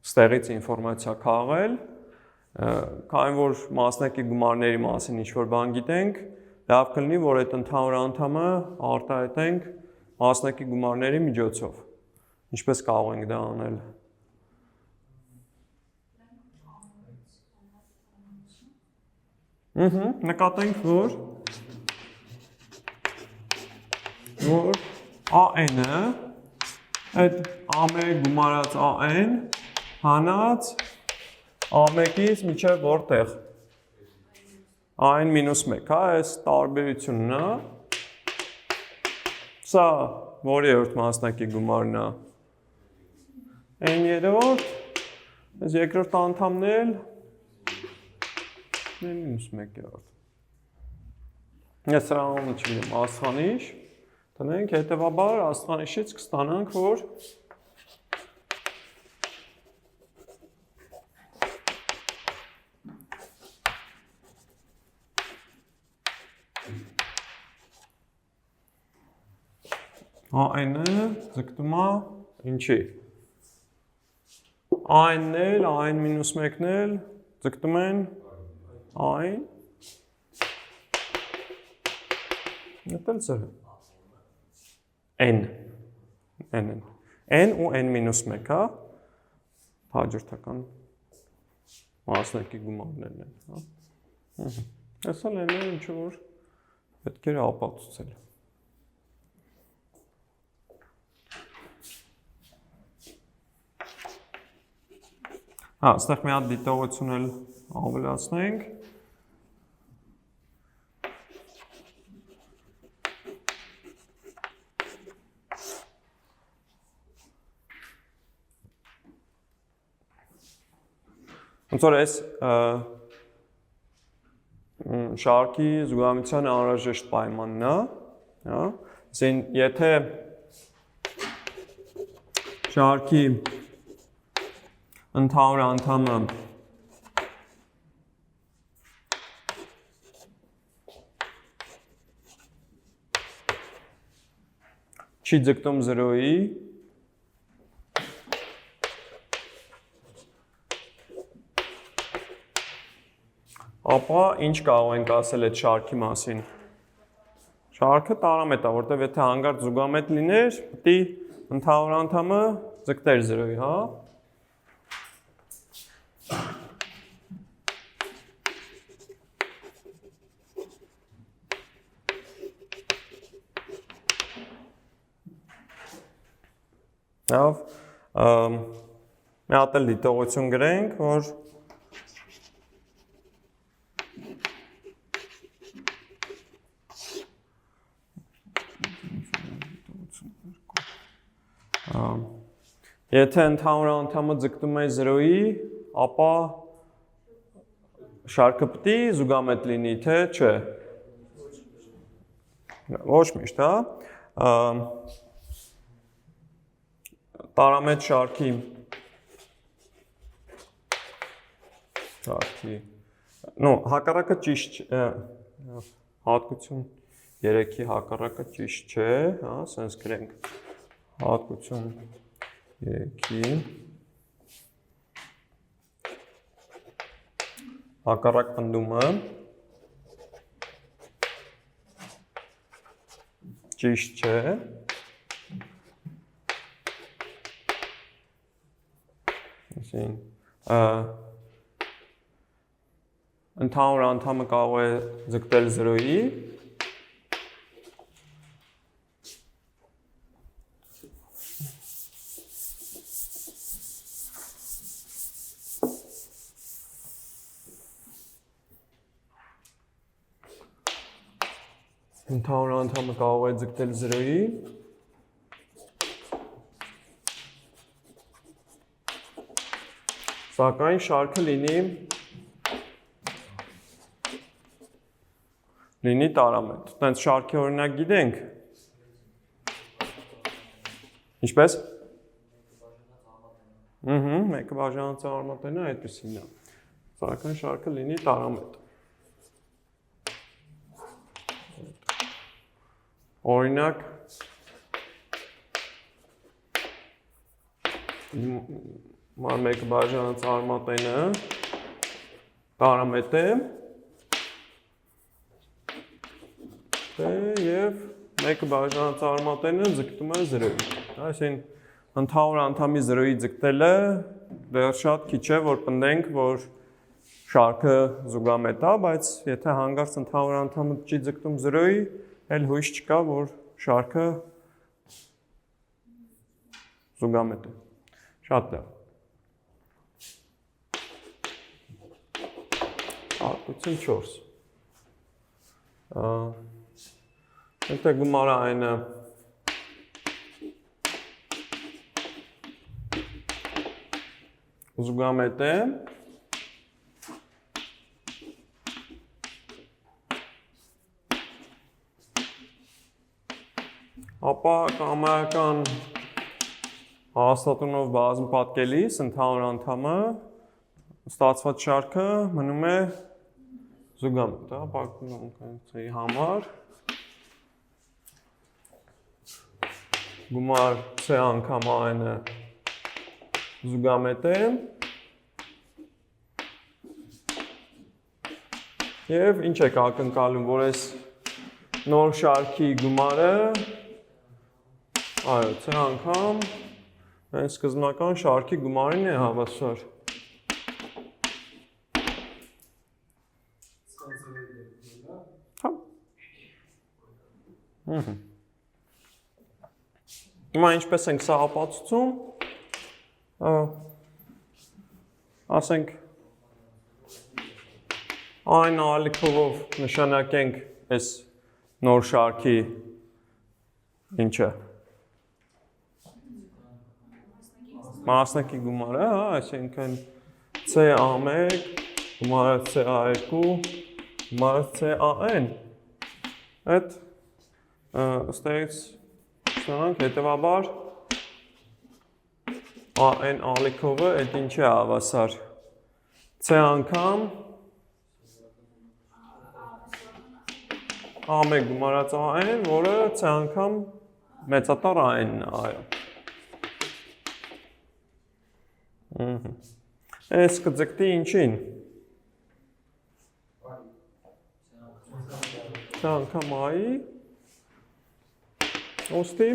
ստեղից ինֆորմացիա քաղել, քանի որ մասնակի գումարների մասին ինչ-որ բան գիտենք, լավ կլինի, որ այդ ընդհանուր անդամը արտահայտենք մասնակի գումարների միջոցով։ Ինչպես կարող ենք դա անել։ Նկատենք, որ AN-ը այդ A1 գումարած AN հանած A1-ից մինչև որտեղ AN-1, հա, այս տարբերությունն է։ Սա որի երրորդ մասնակի գումարն է։ N երրորդ, այս երկրորդ անդամն էլ -1 երրորդ։ Ես սրանով չգիտեմ, աստղանիշ, տնենք, հետևաբար աստղանիշից կստանանք, որ AN-ը ձգտում է ինչի։ AN-ն էլ, AN-1-ն էլ ձգտում են AN։ Դա էլ N ու N-1, հա, հաջորդական մասնակի գումարներն են, հա։ Այս էլ N-ը ինչ որ պետք էր ապացուցել։ Հա, այստեղ մի հատ դիտողություն էլ ավելացնենք։ Ոնց որ այս շարքի զուգահեռության անհրաժեշտ պայմանն է, հա, ասեն եթե շարքի ընդհանուր անդամը չի ձգտում 0-ի, ապա ինչ կարող ենք ասել այդ շարքի մասին։ Շարքը տարամետ է, որտեղ եթե հանգարտ զուգամետ լիներ, պետք է ընդհանուր անդամը ձգտեր 0-ի, հա։ Լավ, մի հատ էլ դիտողություն գրենք, որ եթե ընդհանուր անդամը ձգտում է 0-ի, ապա շարքը պետք է զուգամետ լինի, թե չէ։ Ոչ միշտ, հա։ Տարամետ շարքի հակառակը ճիշտ հատկություն 3-ի հակառակը ճիշտ չէ, հա, սենց գրենք հատկություն 3-ի հակառակ պնդումը ճիշտ չէ։ Ընդհանուր անդամը կարող է ձգտել 0-ի, ընդհանուր անդամը կարող է ձգտել 0-ի, սակայն շարքը լինի տարամետ։ Տենց շարքի օրինակ գիտենք։ Ինչպես։ Մեկը բաժանած արմատներն է, այդպեսին է։ Սակայն շարքը լինի տարամետ։ Օրինակ մեկը բաժանած արմատենը տարամետ է և մեկը բաժանած արմատենը ձգտում է 0-ի։ Այսին ընդհանուր անդամի 0-ի ձգտելը դեռ շատ քիչ է, որ պնդենք, որ շարքը զուգամետ է, բայց եթե հանգարց ընդհանուր անդամը չի ձգտում 0-ի, էլ հույս չկա, որ շարքը զուգամետ է։ Շատ լավ։ Հատկություն 4։ Այդտեղ գումարը այն է զուգամետ է ապա կամայական հաստատունով բազմ պատկելիս ընդհանուր անդամը ստացված շարքը մնում է զուգամետ, պարակցի համար գումար C անգամ այն-ը զուգամետ է և ինչ եք ակնկալում, որ այս նոր շարքի գումարը այո, C անգամ այն սկզբնական շարքի գումարին է հավասար։ Հիմա ինչպես ենք սա ապացուցում, ասենք այն ալիքով նշանակենք այս նոր շարքի ինչը մասնակի գումարը, այսինքն CA1 գումարը CA2 գումարը CAN այդ ստեղից ստանանք հետևաբար AN ալիքովը այդ ինչ է հավասար C անգամ A1 գումարած AN, որը C անգամ մեծատառ AN-ն է, այո։ Այս կձգտի ինչին։ C անգամ A-ի ոստի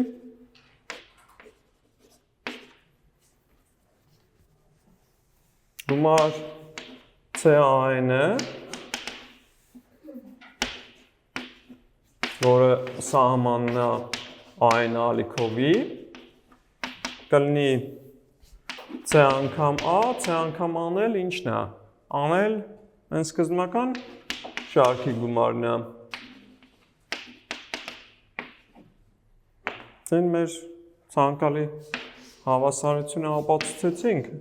գումար CAN-ը որը սահմանն է AN ալիքովի կլինի C անգամ A, C անգամ անել ինչն է, անել այն սկզբնական շարքի գումարն է։ Այն մեր ցանկալի հավասարությունը ապացուցեցինք։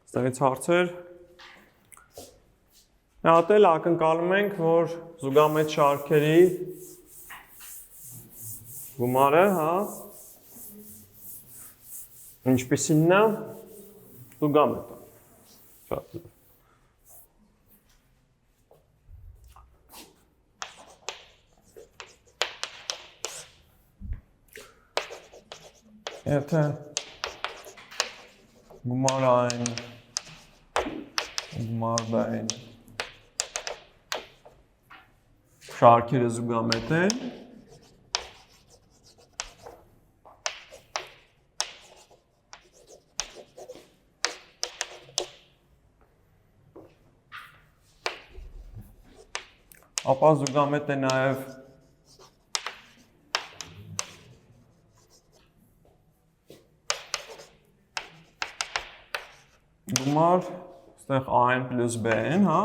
Ստեղից հարցեր։ Հատ էլ ակնկալում ենք, որ զուգամետ շարքերի գումարը, հա, ինչպիսին է զուգամետը։ Շատ լավ։ Եթե գումարը այն գումարը այն շարքերը զուգամետ են, ապա զուգամետ է նաև գումար, ստեղ AN պլյուս BN, հա,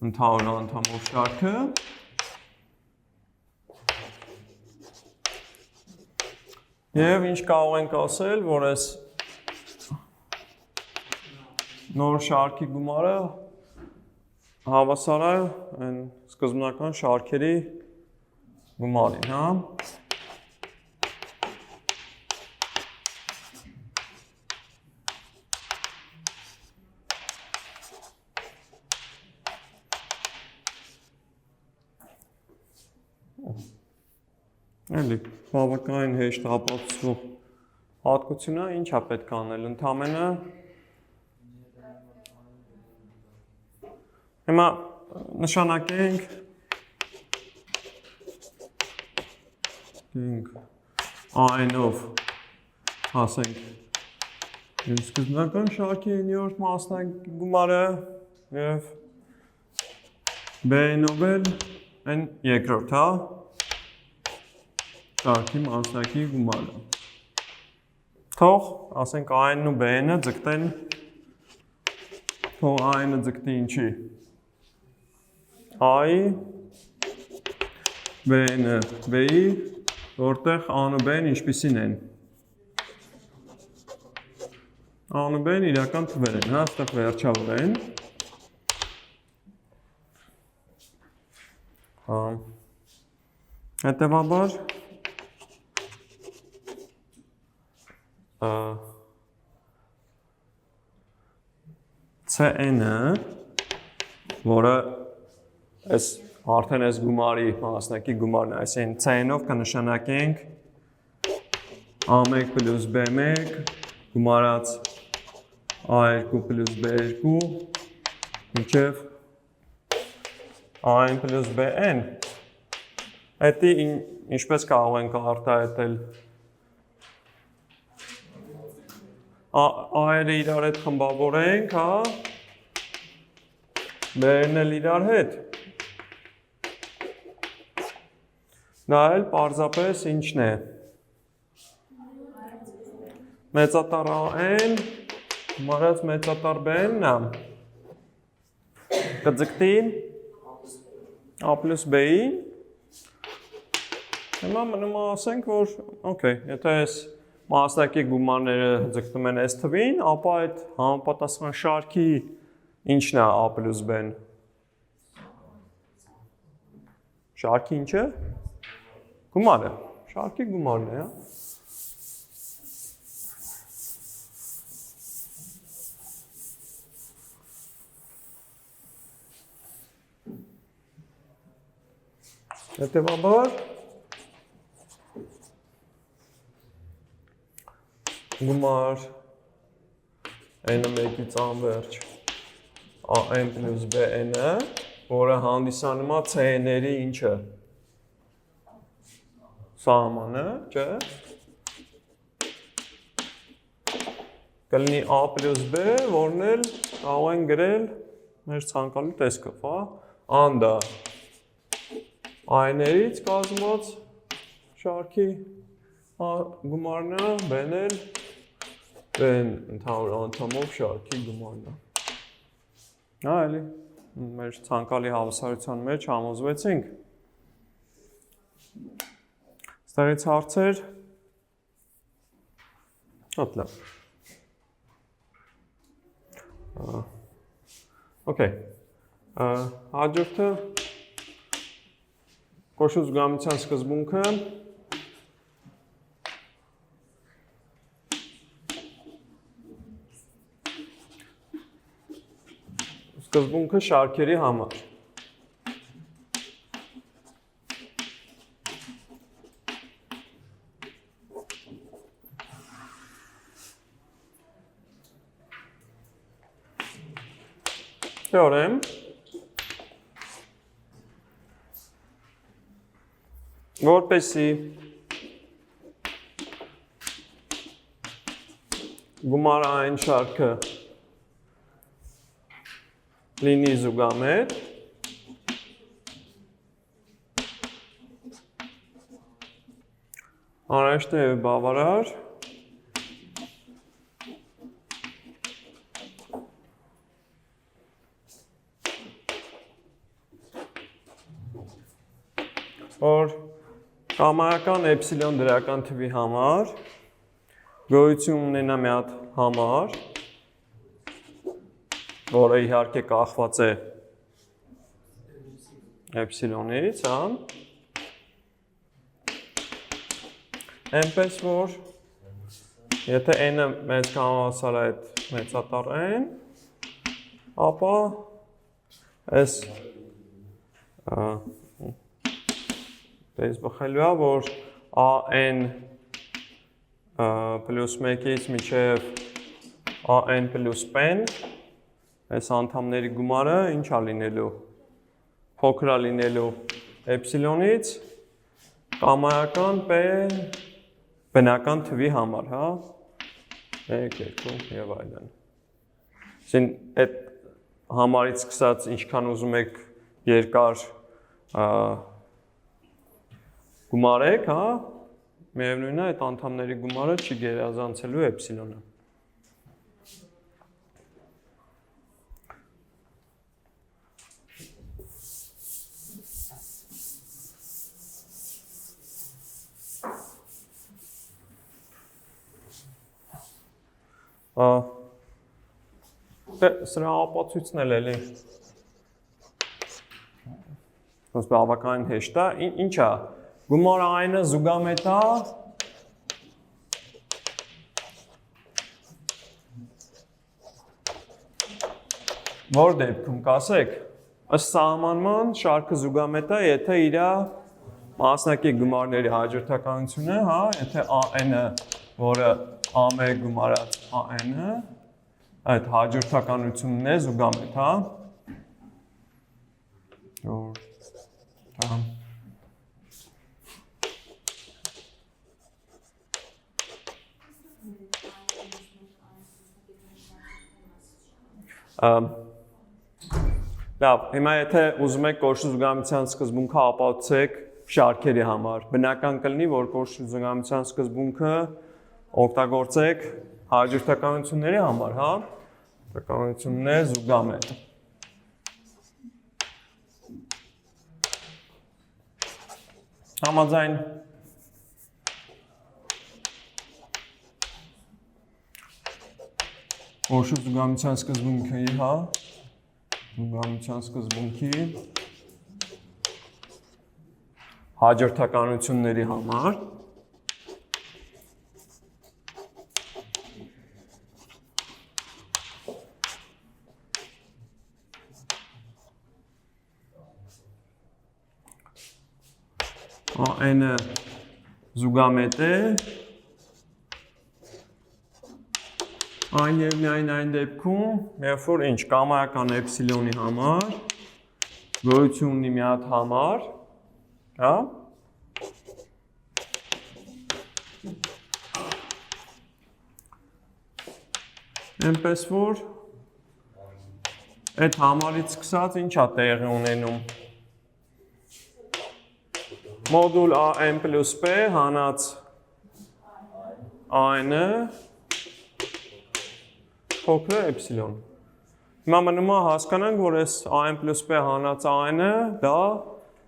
ընդհանուր անդամով շարքը, և ինչ կարող ենք ասել, որ այս նոր շարքի գումարը հավասար է այն սկզբնական շարքերի գումարին, հա։ Էլի, բավականին հեշտ ապացուցվող հատկությունը ինչ է պետք անել, ընդամենը հիմա նշանակենք AN-ով հասենք սկզբնական շարքի 9-րդ մասնակի գումարը և BN-ով էլ այն երկրորդ, հա։ շարքի մասնակի գումարը։ Թող, ասենք A-ն ու B-ը ձգտեն, թող A-ը ձգտի ինչի։ A-ի, B-ը B-ի, որտեղ A-ն ու B-ն ինչպիսին են։ A-ն ու B-ն իրական թվեր են, հա, այստեղ վերջավոր են։ Հետևաբար CN-ը, որը արդեն այս գումարի մասնակի գումարն է, այսին CN-ով կնշանակենք A1 պլյուս B1 գումարած A2 պլյուս B2 մինչև A-n պլյուս B-n։ Հետի ինչպես կարող ենք արտահայտել A-երը իրար հետ խմբավորենք, հա, B-ն էլ իրար հետ։ Դա էլ պարզապես ինչն է։ Մեծատառ A-n գումարած մեծատառ B-n-ն է։ Կձգտի A պլյուս B-ին։ Հիմա մնում ասենք, որ, օքեյ, եթե այս մասնակի գումարները ձգտում են այս թվին, ապա այդ համապատասխան շարքի ինչն է A պլյուս B-ն։ Շարքի ինչ է։ Գումարը, շարքի գումարն է, հա։ Հետևաբար գումար n-ը մեկից անվերջ A-n պլյուս B-n-ը, որը հանդիսանում է C-ների ինչը։ Սահմանը, չէ։ Կլինի A պլյուս B, որն էլ կարող են գրել մեր ցանկալի տեսքով, հա, անդա A-ներից կազմված շարքի գումարն է, B-ն էլ B-ն ընդհանուր անդամով շարքի գումարն է։ Հա, էլի, մեր ցանկալի հավասարության մեջ համոզվեցինք։ Ստեղից հարցեր։ Հոտ լավ։ Okay, հաջորդը կոշու զգամության սկզբունքը սկզբունքը շարքերի համար։ Թեորեմ որպեսզի գումարային շարքը լինի զուգամետ, անհրաժեշտ է բավարար որ կամայական էպսիլոն դրական թվի համար գոյություն ունենա մի հատ համար, որը իհարկե կախված է էպսիլոնից, հա։ Այնպես որ եթե n-ը մեծ կամ հավասար է այդ մեծատառ n, ապա այս դες բխելու է, որ an պլյուս 1-ից մինչև an պլյուս p-ն այս անդամների գումարը ինչ է լինելու, փոքր է լինելու էպսիլոնից կամայական p բնական թվի համար, հա, 1, 2 և այլն։ Այսին այդ համարից սկսած ինչքան ուզում եք երկար գումարեք, հա, միևնույնն է այդ անդամների գումարը չի գերազանցելու էպսիլոնը։ Սրա ապացույցն էլ էլի ոնց բավականին հեշտ է, ինչ է, գումար այն-ը զուգամետ է որ դեպքում կասեք, ըստ սահմանման շարքը զուգամետ է, եթե իր մասնակի գումարների հաջորդականությունը, հա, եթե AN-ը, որը A1 գումարած AN-ը, այդ հաջորդականությունն է զուգամետ, հա։ Լավ, հիմա եթե ուզում եք կորշու զուգամության սկզբունքը ապացուցեք շարքերի համար, բնական կլինի, որ կորշու զուգամության սկզբունքը օգտագործեք հաջորդականությունների համար, հա, հաջորդականությունն է զուգամետ։ Համաձայն կորշու զուգամության սկզբունքի, հա, զուգամության սկզբունքի հաջորդականությունների համար AN-ը զուգամետ է այն եւ միայն այն դեպքում, երբ որ ինչ կամայական էպսիլոնի համար գոյություն ունի մի հատ համար, հա? Այնպես որ այդ համարից սկսած ինչ է տեղի ունենում։ Մոդուլ AN plus P հանած AN-ը փոքր է էպսիլոն։ Հիմա մնում է հասկանանք, որ այս AN plus P հանած AN-ը դա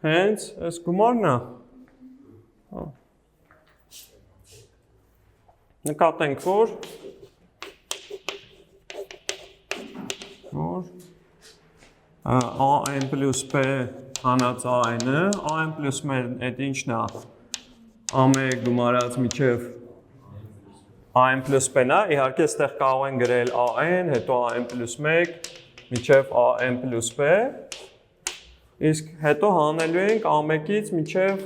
հենց այս գումարն է։ Նկատենք, որ AN plus P հանած AN-ը, AN plus P այդ ինչն է, A1 գումարած միջև AN plus P-ն է, իհարկե այստեղ կարող են գրել AN, հետո AN plus 1, միջև AN plus P, իսկ հետո հանելու ենք A1-ից միջև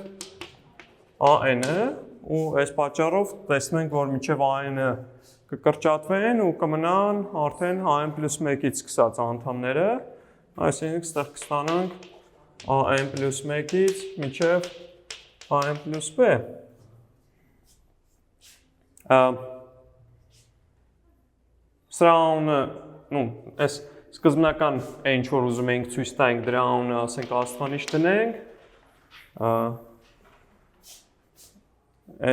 AN-ը, ու այս պատճառով տեսնենք, որ միջև AN-ը կկրճատվեն ու կմնան արդեն AN plus 1-ից սկսած անդամները, այսինքն այստեղ կստանանք AN plus 1-ից միջև AN plus P։ Սրա անունը, այս սկզբնական ինչ որ ուզում ենք ցույց տանք, դրա անունը ասենք աստղանիշ դնենք,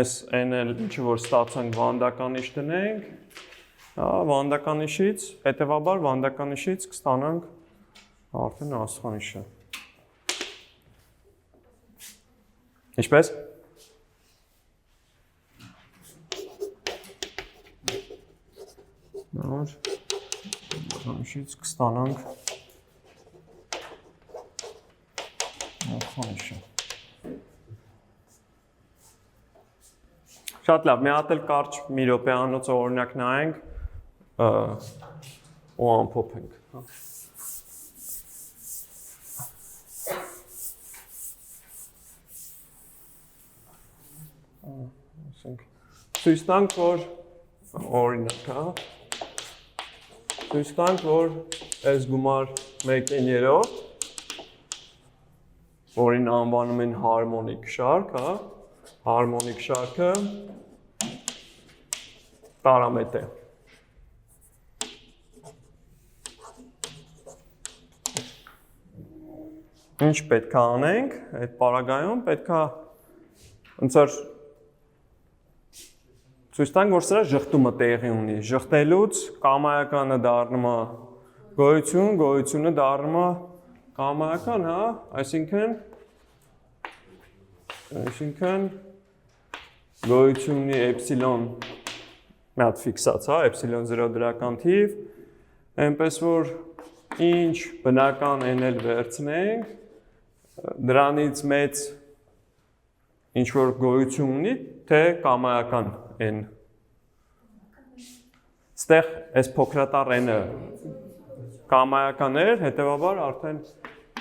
այս n-ը ինչի որ ստացանք վանդականիշ դնենք, վանդականիշից, հետևաբար վանդականիշից կստանանք արդեն աստղանիշը։ Ինչպես? Վանդականիշից կստանանք աստղանիշը։ Շատ լավ, մի հատ էլ կարճ մի րոպեանոց օրինակ նայենք ու ամփոփենք։ Ցույց տանք, որ օրինակ, հա։ Ցույց տանք, որ այս գումար 1/3, որին անվանում են հարմոնիկ շարք, հա, հարմոնիկ շարքը պարամետ է։ Ինչ պետք է անենք այդ պարագայում, պետք է ընդ Ցույց տանք, որ սրա ժխտումը տեղի ունի։ Ժխտելուց կամայականը դառնում է գոյություն, գոյությունը դառնում է կամայական, հա, այսինքն գոյությունի էպսիլոն մի հատ ֆիքսած, հա, էպսիլոն 0 դրական թիվ, այնպես որ ինչ բնական n-ել վերցնենք, դրանից մեծ ինչ որ գոյություն ունի, թե կամայական n։ Ստեղ այս փոքրատառ n-ը կամայական էր, հետևաբար արդեն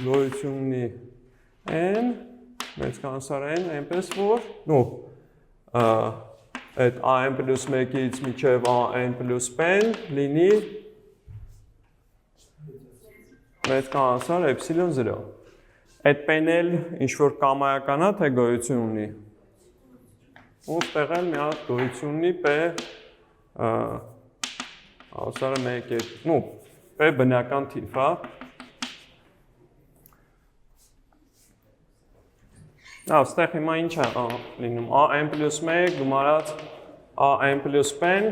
գոյություն ունի n, մեծ կանսար n, այնպես որ, այդ an plus 1-ից մինչև an plus p-ն լինի մեծ կանսար էպսիլոն 0։ Այդ p-ն էլ ինչ-որ կամայական է, թե գոյություն ունի։ Ու ստեղ էլ մի հատ գոյություն ունի p հավասարը 1 է, p բնական թիվ, հա։ Ստեղ հիմա ինչ է լինում, an plus 1 գումարած an plus p-ն,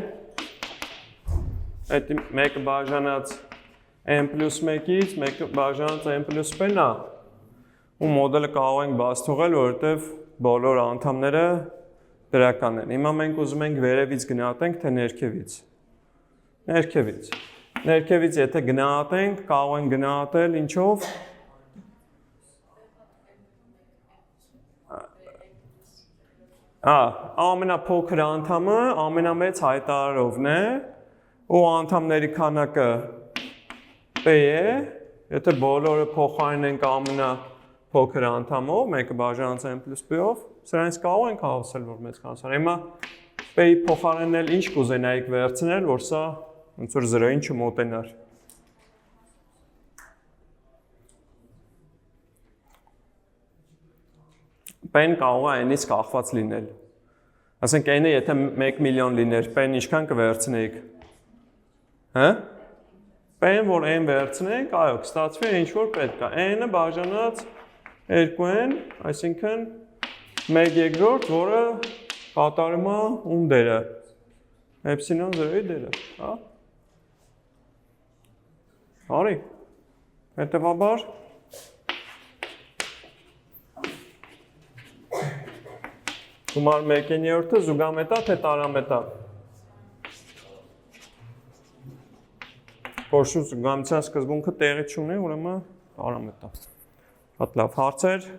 այդ մեկը բաժանած n plus 1-ից, մեկը բաժանած n plus p-ն է, ու մոդելը կարող ենք բաց թողել, որովհետև բոլոր անդամները դրական են։ Հիմա մենք ուզում ենք վերևից գնահատենք, թե ներքևից։ Ներքևից եթե գնահատենք, կարող ենք գնահատել ինչով, ամենափոքր անդամը ամենամեծ հայտարարովն է, ու անդամների քանակը p է, եթե բոլորը փոխարինենք ամենափոքր անդամով, մեկը բաժանած n plus p-ով, սրանից կարող ենք հավասարել, որ մեծ կանսար։ Հիմա p-ի փոխարինել ինչ կուզենայիք վերցնել, որ սա ոնց որ 0-ին չմոտենար։ P-ն կարող է n-ից կախված լինել։ Ասենք n-ը եթե 1 միլիոն լիներ, P-ն ինչքան կվերցնեիք։ Հա? P-ն որ n վերցնենք, այո, կստացվի ինչ որ պետք է։ N-ը բաժանած 2n, այսինքն 1/2, որը կատարում է ում դերը։ Էպսիլոն 0-ի դերը, հա։ Արի։ Հետևաբար գումար 1/9-ը զուգամետ է, թե տարամետ է։ Որոշու զուգամության սկզբունքը տեղի չունի, ուրեմն տարամետ է։ Հատ լավ հարցեր։